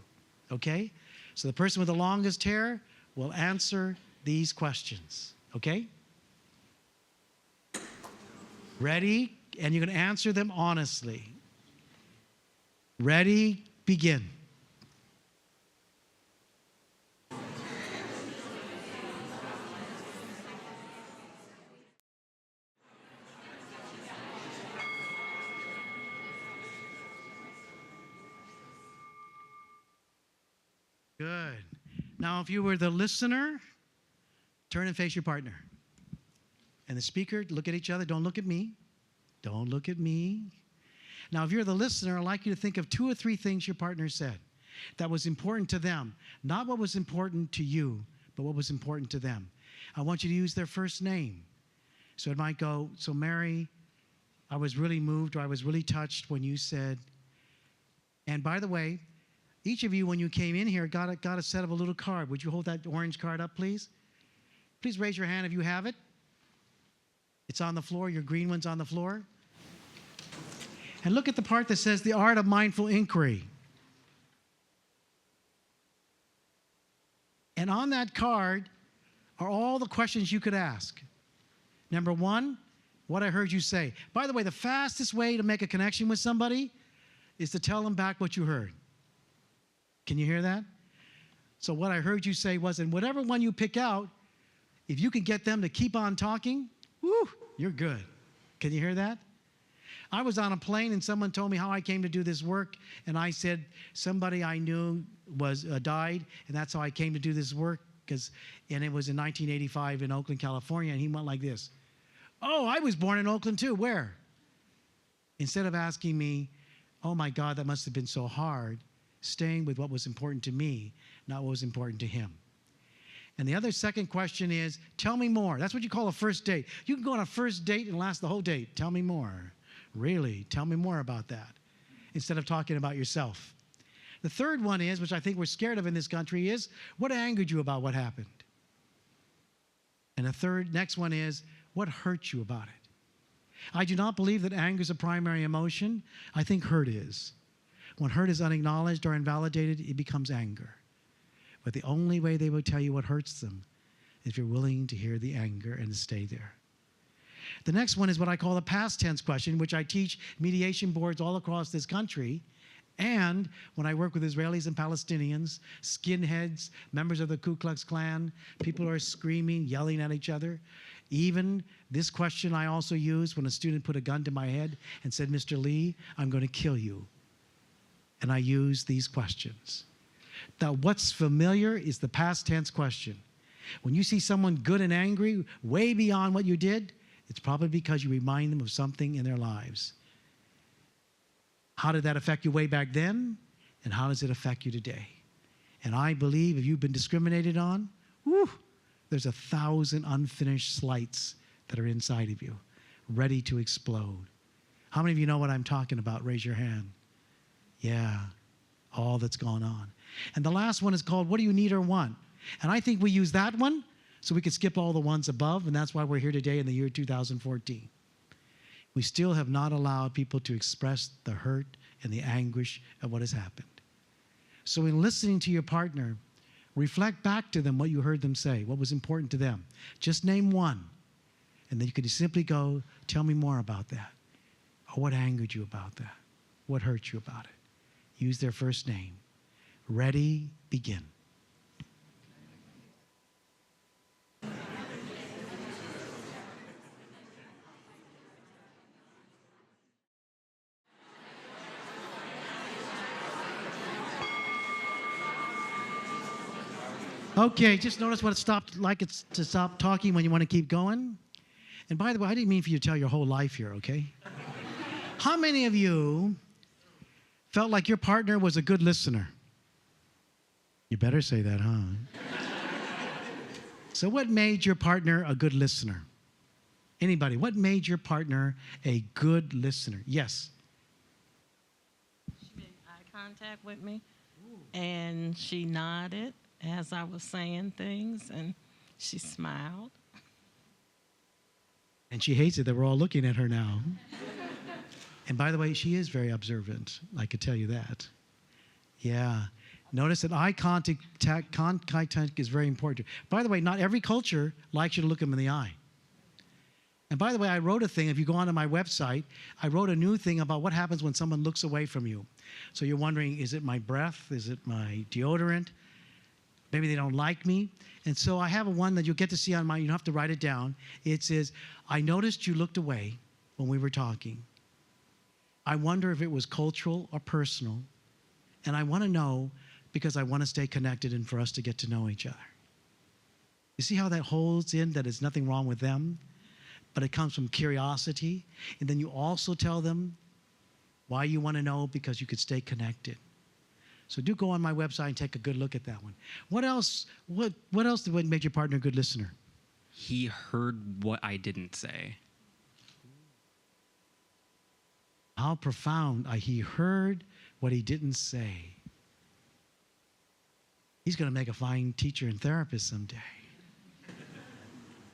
okay? So the person with the longest hair will answer these questions, okay? Ready? And you're going to answer them honestly. Ready? Begin. Good. Now, if you were the listener, turn and face your partner. And the speaker, look at each other. Don't look at me. Don't look at me. Now, if you're the listener, I'd like you to think of 2 or 3 things your partner said that was important to them. Not what was important to you, but what was important to them. I want you to use their first name. So it might go, so Mary, I was really moved, or I was really touched when you said, and by the way, each of you, when you came in here, got a set of a little card. Would you hold that orange card up, please? Please raise your hand if you have it. It's on the floor. Your green one's on the floor. And look at the part that says the art of mindful inquiry. And on that card are all the questions you could ask. Number 1, what I heard you say. By the way, the fastest way to make a connection with somebody is to tell them back what you heard. Can you hear that? So what I heard you say was, and whatever one you pick out, if you can get them to keep on talking, whoo, you're good. Can you hear that? I was on a plane and someone told me how I came to do this work, and I said somebody I knew was died, and that's how I came to do this work, and it was in 1985 in Oakland, California, and he went like this. Oh, I was born in Oakland too. Where? Instead of asking me, oh my God, that must have been so hard, staying with what was important to me, not what was important to him. And the second question is, tell me more. That's what you call a first date. You can go on a first date and last the whole date. Tell me more. Really, tell me more about that, instead of talking about yourself. The third one is, which I think we're scared of in this country, is what angered you about what happened? And the next one is, what hurt you about it? I do not believe that anger is a primary emotion. I think hurt is. When hurt is unacknowledged or invalidated, it becomes anger. But the only way they will tell you what hurts them is if you're willing to hear the anger and to stay there. The next one is what I call the past tense question, which I teach mediation boards all across this country. And when I work with Israelis and Palestinians, skinheads, members of the Ku Klux Klan, people who are screaming, yelling at each other. Even this question I also use when a student put a gun to my head and said, Mr. Lee, I'm going to kill you. And I use these questions. Now, what's familiar is the past tense question. When you see someone good and angry, way beyond what you did, it's probably because you remind them of something in their lives. How did that affect you way back then? And how does it affect you today? And I believe if you've been discriminated on, there's 1,000 unfinished slights that are inside of you, ready to explode. How many of you know what I'm talking about? Raise your hand. Yeah, all that's gone on. And the last one is called, what do you need or want? And I think we use that one so we could skip all the ones above, and that's why we're here today in the year 2014. We still have not allowed people to express the hurt and the anguish of what has happened. So in listening to your partner, reflect back to them what you heard them say, what was important to them. Just name one. And then you could simply go, tell me more about that. Or what angered you about that? What hurt you about it? Use their first name. Ready, begin. Okay, just notice when it stopped, like it's to stop talking when you want to keep going. And by the way, I didn't mean for you to tell your whole life here, okay? How many of you felt like your partner was a good listener? You better say that, huh? So what made your partner a good listener? Anybody, what made your partner a good listener? Yes. She made eye contact with me, and she nodded as I was saying things, and she smiled. And she hates it that we're all looking at her now. And by the way, she is very observant. I could tell you that. Yeah. Notice that eye contact is very important. By the way, not every culture likes you to look them in the eye. And by the way, I wrote a thing, if you go onto my website, I wrote a new thing about what happens when someone looks away from you. So you're wondering, is it my breath? Is it my deodorant? Maybe they don't like me. And so I have one that you'll get to see on mine. You don't have to write it down. It says, I noticed you looked away when we were talking. I wonder if it was cultural or personal. And I want to know because I want to stay connected and for us to get to know each other. You see how that holds in that there's nothing wrong with them, but it comes from curiosity. And then you also tell them why you want to know because you could stay connected. So do go on my website and take a good look at that one. What else? What else made your partner a good listener? He heard what I didn't say. How profound. He heard what he didn't say. He's going to make a fine teacher and therapist someday.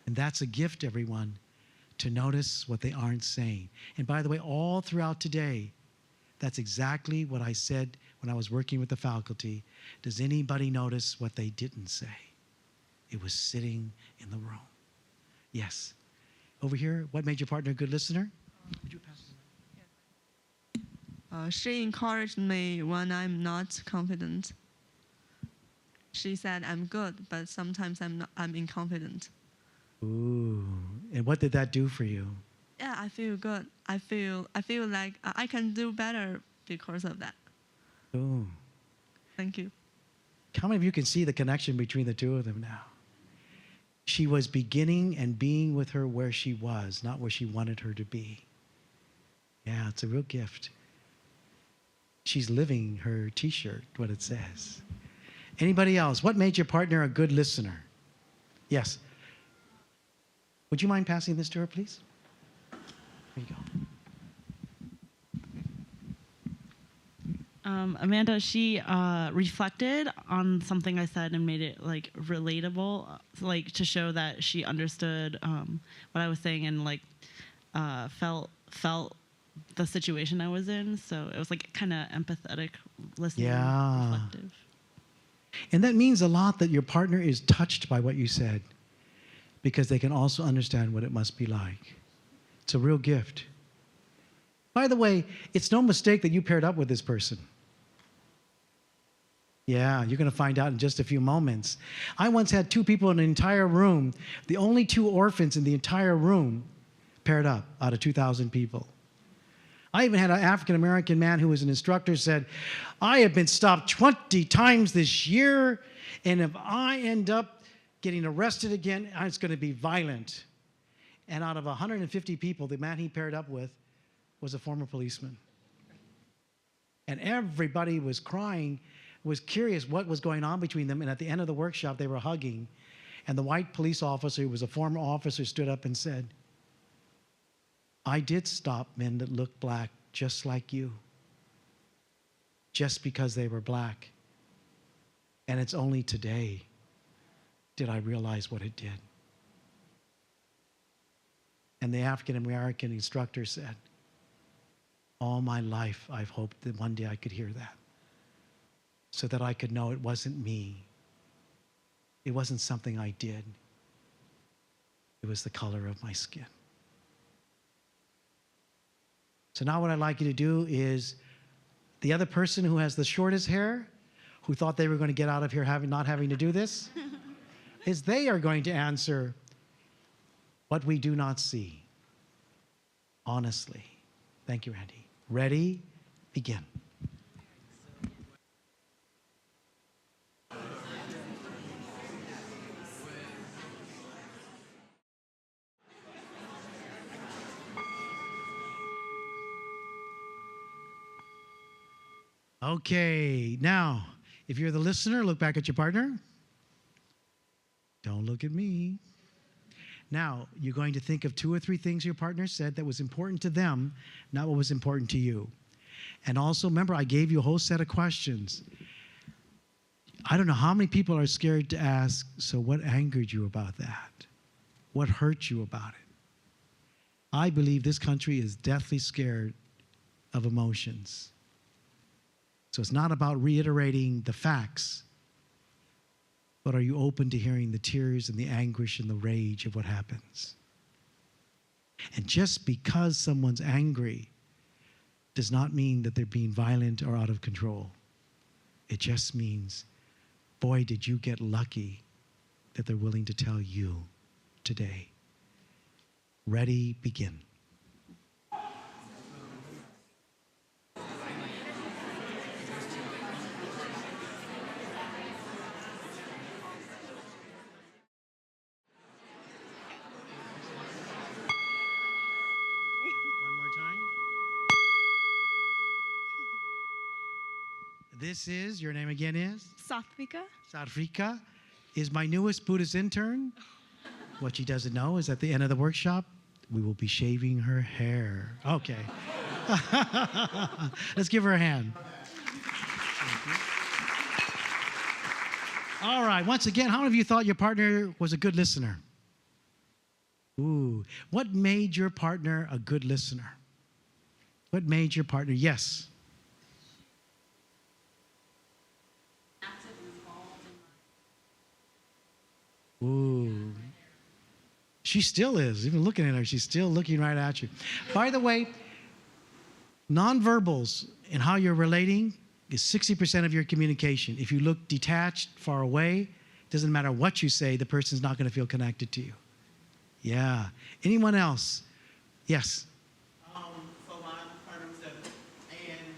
And that's a gift, everyone, to notice what they aren't saying. And by the way, all throughout today, that's exactly what I said when I was working with the faculty. Does anybody notice what they didn't say? It was sitting in the room. Yes. Over here, what made your partner a good listener? Would you pass it? She encouraged me when I'm not confident. She said I'm good, but sometimes I'm inconfident. Ooh. And what did that do for you? Yeah, I feel good. I feel like I can do better because of that. Ooh. Thank you. How many of you can see the connection between the two of them now? She was beginning and being with her where she was, not where she wanted her to be. Yeah, it's a real gift. She's living her t-shirt, what it says. Anybody else? What made your partner a good listener? Yes. Would you mind passing this to her, please? There you go. Amanda, she reflected on something I said and made it like relatable, like to show that she understood what I was saying and like felt the situation I was in. So it was like kind of empathetic listening, reflective. And that means a lot that your partner is touched by what you said because they can also understand what it must be like. It's a real gift. By the way, it's no mistake that you paired up with this person. Yeah, you're going to find out in just a few moments. I once had two people in an entire room, the only two orphans in the entire room paired up out of 2,000 people. I even had an African-American man who was an instructor said, I have been stopped 20 times this year, and if I end up getting arrested again, it's going to be violent. And out of 150 people, the man he paired up with was a former policeman. And everybody was crying, was curious what was going on between them, and at the end of the workshop, they were hugging. And the white police officer, who was a former officer, stood up and said, I did stop men that looked black just like you, just because they were black. And it's only today did I realize what it did. And the African-American instructor said, all my life I've hoped that one day I could hear that. so that I could know it wasn't me. It wasn't something I did. It was the color of my skin. So now what I'd like you to do is, the other person who has the shortest hair, who thought they were going to get out of here not having to do this, is they are going to answer what we do not see. Honestly. Thank you, Randy. Ready? Begin. Okay, now, if you're the listener, look back at your partner. Don't look at me. Now, you're going to think of 2 or 3 things your partner said that was important to them, not what was important to you. And also, remember, I gave you a whole set of questions. I don't know how many people are scared to ask, so what angered you about that? What hurt you about it? I believe this country is deathly scared of emotions. So it's not about reiterating the facts, but are you open to hearing the tears and the anguish and the rage of what happens? And just because someone's angry does not mean that they're being violent or out of control. It just means, boy, did you get lucky that they're willing to tell you today. Ready, begin. This is, your name again is? Satvika. Satvika is my newest Buddhist intern. What she doesn't know is at the end of the workshop, we will be shaving her hair. Okay. Let's give her a hand. All right, once again, how many of you thought your partner was a good listener? Ooh, what made your partner a good listener? What made your partner, yes? Ooh. She still is. Even looking at her, she's still looking right at you. By the way, nonverbals and how you're relating is 60% of your communication. If you look detached, far away, doesn't matter what you say, the person's not going to feel connected to you. Yeah. Anyone else? Yes. So my partner was 7, and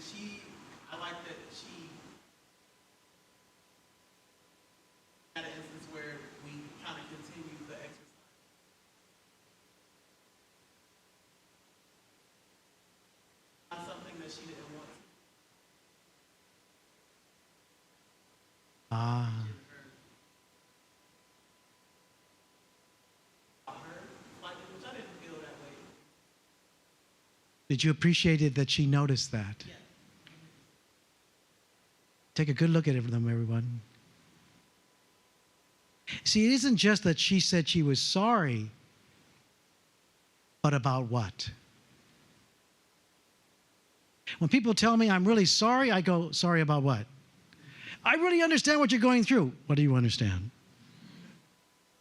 I like that she had an instance where we kind of continued the exercise. Not something that she didn't want. Did you appreciate it that she noticed that? Yeah. Take a good look at it from them, everyone. See, it isn't just that she said she was sorry, but about what? When people tell me I'm really sorry, I go, sorry about what? I really understand what you're going through. What do you understand?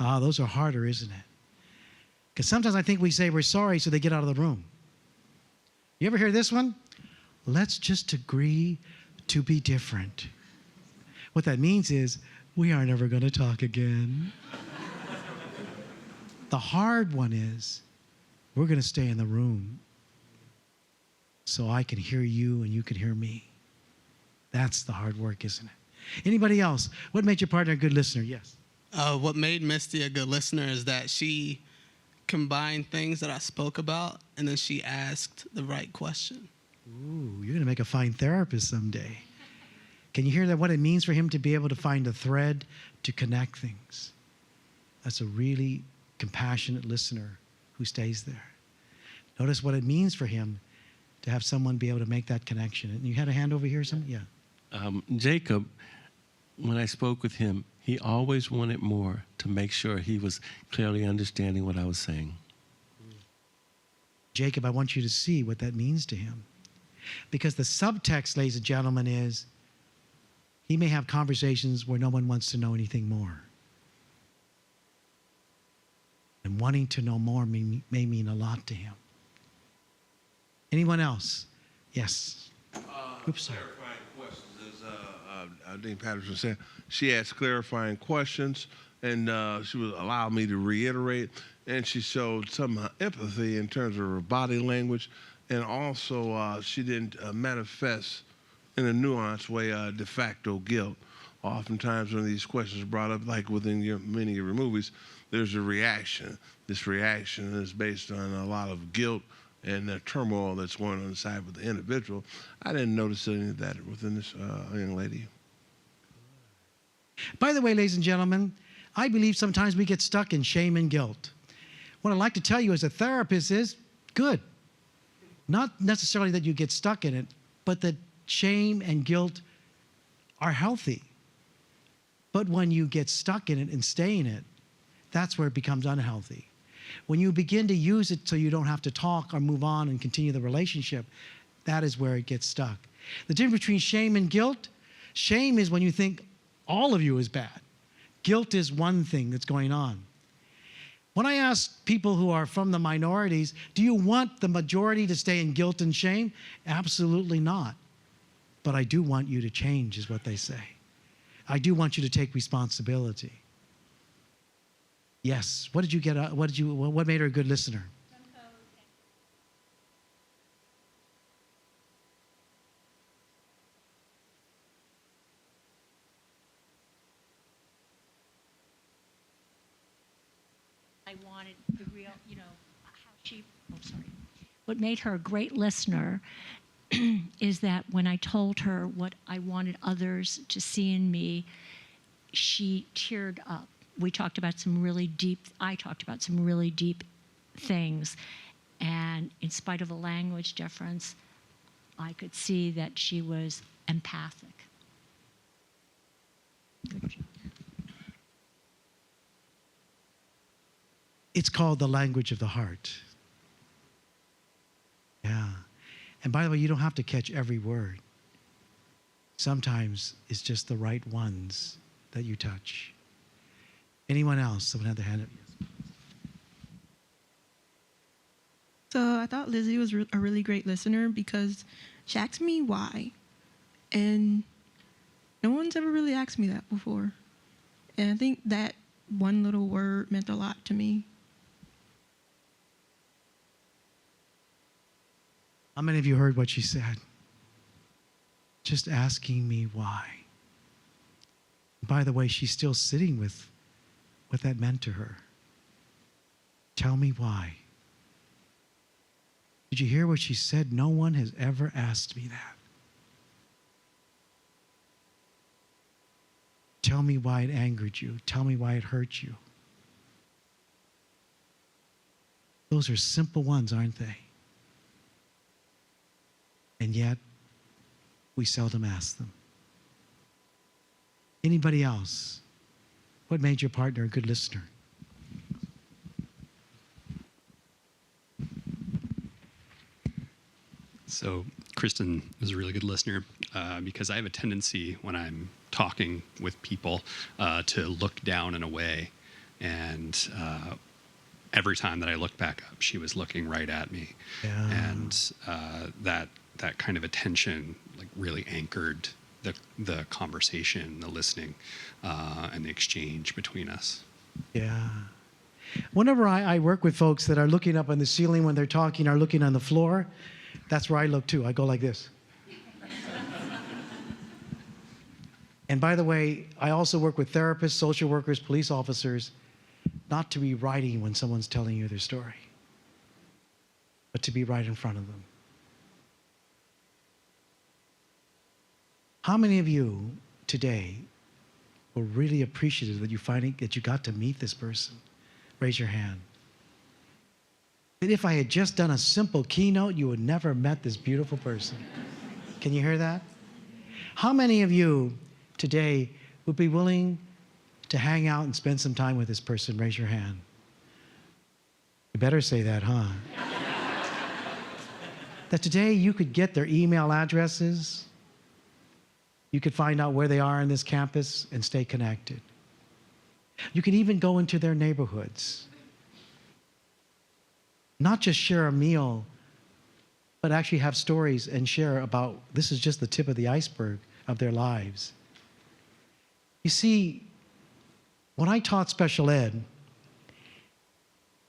Those are harder, isn't it? Because sometimes I think we say we're sorry so they get out of the room. You ever hear this one? Let's just agree to be different. What that means is we are never going to talk again. The hard one is we're going to stay in the room so I can hear you and you can hear me. That's the hard work, isn't it? Anybody else? What made your partner a good listener? Yes. What made Misty a good listener is that she combined things that I spoke about, and then she asked the right question. Ooh, you're going to make a fine therapist someday. Can you hear that? What it means for him to be able to find a thread to connect things. That's a really compassionate listener who stays there. Notice what it means for him to have someone be able to make that connection. And you had a hand over here or something? Yeah. Jacob, when I spoke with him, he always wanted more to make sure he was clearly understanding what I was saying. Jacob, I want you to see what that means to him. Because the subtext, ladies and gentlemen, is He may have conversations where no one wants to know anything more. And wanting to know more may mean a lot to him. Anyone else? Yes. Oops, sorry. Clarifying questions, as Dean Patterson said. She asked clarifying questions, and she would allow me to reiterate, and she showed some empathy in terms of her body language, and also she didn't manifest in a nuanced way de facto guilt. Oftentimes when these questions are brought up, like within many of your movies, there's a reaction. This reaction is based on a lot of guilt and the turmoil that's going on inside with the individual. I didn't notice any of that within this young lady. By the way, ladies and gentlemen, I believe sometimes we get stuck in shame and guilt. What I'd like to tell you as a therapist is good. Not necessarily that you get stuck in it, but that shame and guilt are healthy. But when you get stuck in it and stay in it, that's where it becomes unhealthy. When you begin to use it so you don't have to talk or move on and continue the relationship, that is where it gets stuck. The difference between shame and guilt, shame is when you think all of you is bad. Guilt is one thing that's going on. When I ask people who are from the minorities, do you want the majority to stay in guilt and shame? Absolutely not. But I do want you to change, is what they say. I do want you to take responsibility. Yes. What made her a good listener? I wanted the real, what made her a great listener is that when I told her what I wanted others to see in me, she teared up. I talked about some really deep things. And in spite of a language difference, I could see that she was empathic. Good job. It's called the language of the heart. Yeah. And by the way, you don't have to catch every word. Sometimes it's just the right ones that you touch. Anyone else? Someone had their hand up. So I thought Lizzie was a really great listener because she asked me why. And no one's ever really asked me that before. And I think that one little word meant a lot to me. How many of you heard what she said? Just asking me why. By the way, she's still sitting with what that meant to her. Tell me why. Did you hear what she said? No one has ever asked me that. Tell me why it angered you. Tell me why it hurt you. Those are simple ones, aren't they? And yet, we seldom ask them. Anybody else? What made your partner a good listener? So Kristen is a really good listener because I have a tendency when I'm talking with people to look down and away. And every time that I looked back up, she was looking right at me. Yeah. And that kind of attention like really anchored the conversation, the listening, and the exchange between us. Yeah. Whenever I work with folks that are looking up on the ceiling when they're talking or looking on the floor, that's where I look too. I go like this. And by the way, I also work with therapists, social workers, police officers, not to be writing when someone's telling you their story, but to be right in front of them. How many of you today were really appreciative that you got to meet this person? Raise your hand. And if I had just done a simple keynote, you would never have met this beautiful person. Can you hear that? How many of you today would be willing to hang out and spend some time with this person? Raise your hand. You better say that, huh? That today you could get their email addresses, You could find out where they are on this campus and stay connected. You can even go into their neighborhoods. Not just share a meal, but actually have stories and share about this is just the tip of the iceberg of their lives. You see, when I taught special ed,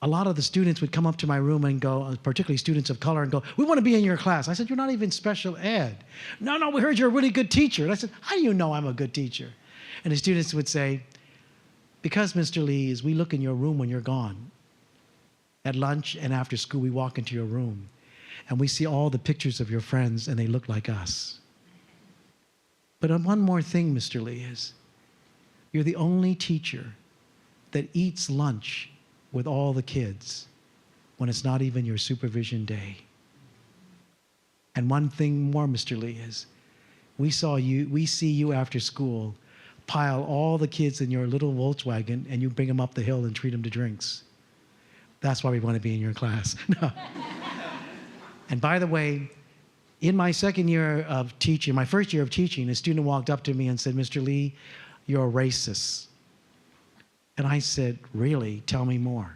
a lot of the students would come up to my room and go, particularly students of color, and go, "We want to be in your class." I said, "You're not even special ed." No, we heard you're a really good teacher. And I said, "How do you know I'm a good teacher?" And the students would say, "Because, Mr. Lee, as we look in your room when you're gone, at lunch and after school, we walk into your room, and we see all the pictures of your friends, and they look like us. But one more thing, Mr. Lee, is you're the only teacher that eats lunch with all the kids when it's not even your supervision day. And one thing more, Mr. Lee, is we see you after school pile all the kids in your little Volkswagen and you bring them up the hill and treat them to drinks. That's why we want to be in your class." No. And by the way, in my second year of teaching, my first year of teaching, a student walked up to me and said, "Mr. Lee, you're a racist." And I said, "Really? Tell me more."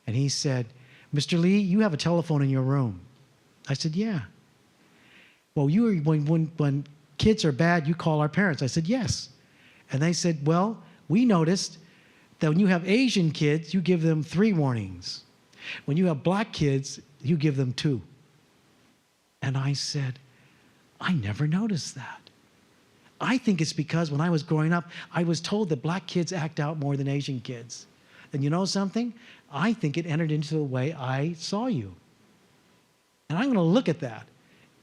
And he said, "Mr. Lee, you have a telephone in your room." I said, "Yeah." "Well, when kids are bad, you call our parents." I said, "Yes." And they said, "Well, we noticed that when you have Asian kids, you give them 3 warnings. When you have black kids, you give them 2. And I said, "I never noticed that. I think it's because when I was growing up, I was told that black kids act out more than Asian kids. And you know something? I think it entered into the way I saw you. And I'm going to look at that.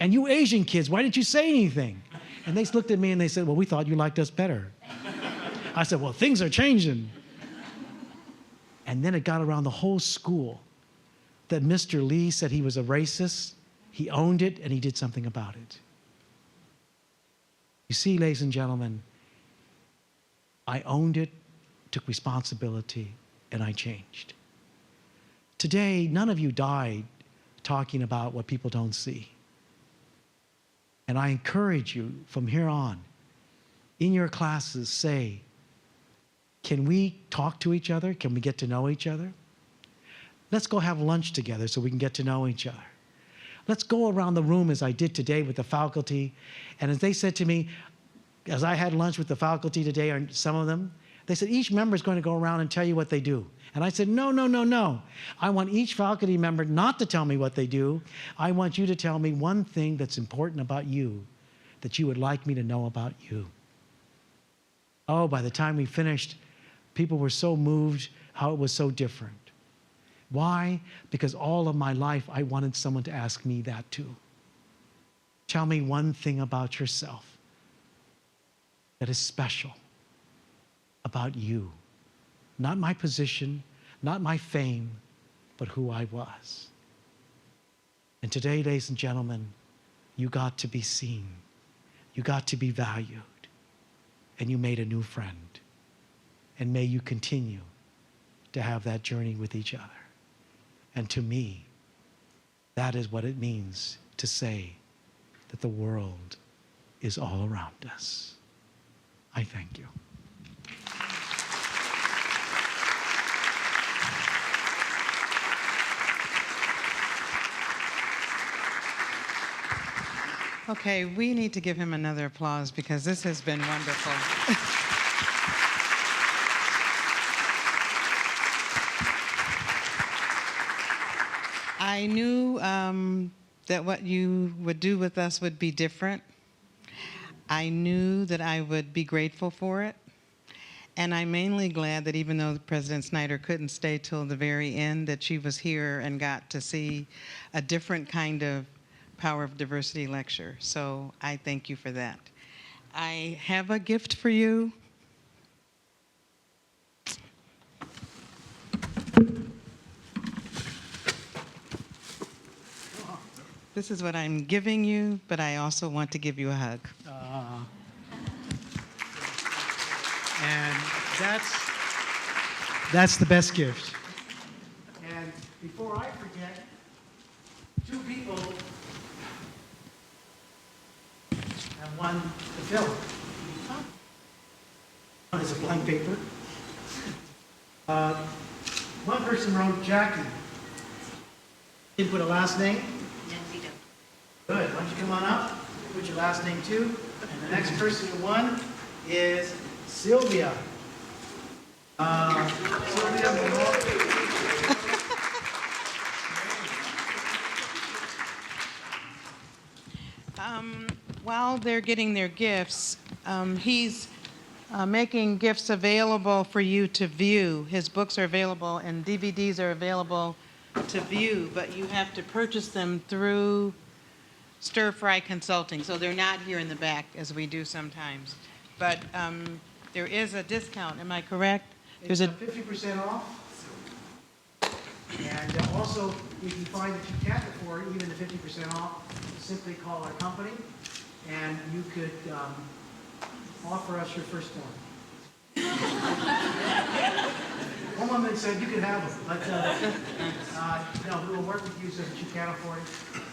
And you Asian kids, why didn't you say anything?" And they looked at me and they said, "Well, we thought you liked us better." I said, "Well, things are changing." And then it got around the whole school that Mr. Lee said he was a racist, he owned it, and he did something about it. You see, ladies and gentlemen, I owned it, took responsibility, and I changed. Today, none of you died talking about what people don't see. And I encourage you from here on, in your classes, say, can we talk to each other? Can we get to know each other? Let's go have lunch together so we can get to know each other. Let's go around the room as I did today with the faculty. And as they said to me, as I had lunch with the faculty today, or some of them, they said, each member is going to go around and tell you what they do. And I said, no. I want each faculty member not to tell me what they do. I want you to tell me one thing that's important about you, that you would like me to know about you. Oh, by the time we finished, people were so moved how it was so different. Why? Because all of my life, I wanted someone to ask me that too. Tell me one thing about yourself that is special about you. Not my position, not my fame, but who I was. And today, ladies and gentlemen, you got to be seen. You got to be valued. And you made a new friend. And may you continue to have that journey with each other. And to me, that is what it means to say that the world is all around us. I thank you. Okay, we need to give him another applause because this has been wonderful. I knew that what you would do with us would be different. I knew that I would be grateful for it. And I'm mainly glad that even though President Snyder couldn't stay till the very end, that she was here and got to see a different kind of Power of Diversity lecture. So I thank you for that. I have a gift for you. This is what I'm giving you, but I also want to give you a hug. And that's the best gift. And before I forget, 2 people have won the film. is a blank paper. One person wrote Jackie. Didn't put a last name? Good. Why don't you come on up? Put your last name too. And the next person who won is Sylvia. While they're getting their gifts, he's making gifts available for you to view. His books are available and DVDs are available to view, but you have to purchase them through Stir Fry Consulting. So they're not here in the back as we do sometimes. But there is a discount, am I correct? There's a 50% off. And also, if you find that you can't afford even the 50% off, simply call our company and you could offer us your first one. One woman said you could have them, but no, we will work with you so that you can't afford it.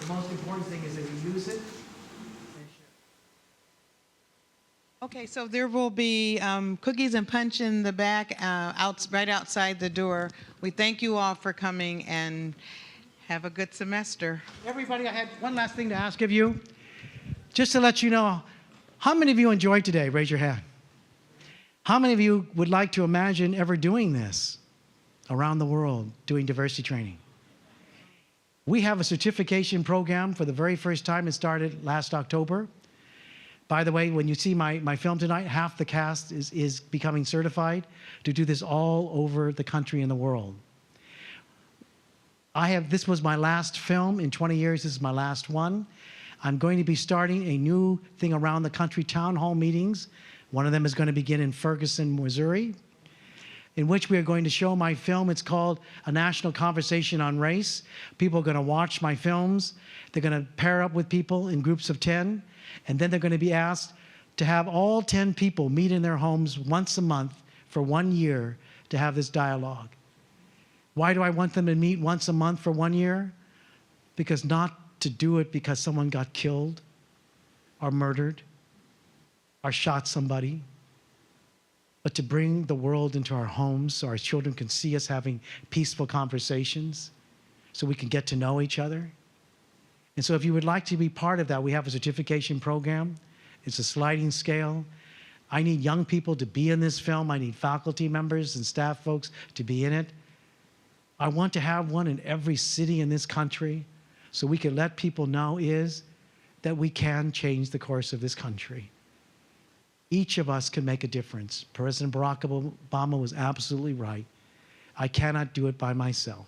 The most important thing is that you use it. Okay, so there will be cookies and punch in the back, right outside the door. We thank you all for coming and have a good semester. Everybody, I had one last thing to ask of you. Just to let you know, how many of you enjoyed today? Raise your hand. How many of you would like to imagine ever doing this around the world, doing diversity training? We have a certification program for the very first time. It started last October. By the way, when you see my film tonight, half the cast is becoming certified to do this all over the country and the world. This was my last film in 20 years. This is my last one. I'm going to be starting a new thing around the country, town hall meetings. One of them is going to begin in Ferguson, Missouri, in which we are going to show my film. It's called A National Conversation on Race. People are going to watch my films. They're going to pair up with people in groups of 10, and then they're going to be asked to have all 10 people meet in their homes once a month for 1 year to have this dialogue. Why do I want them to meet once a month for 1 year? Because not to do it because someone got killed or murdered or shot somebody, but to bring the world into our homes so our children can see us having peaceful conversations, so we can get to know each other. And so if you would like to be part of that, we have a certification program. It's a sliding scale. I need young people to be in this film. I need faculty members and staff folks to be in it. I want to have one in every city in this country so we can let people know that we can change the course of this country. Each of us can make a difference. President Barack Obama was absolutely right. I cannot do it by myself.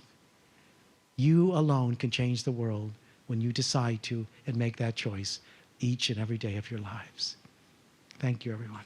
You alone can change the world when you decide to and make that choice each and every day of your lives. Thank you, everyone.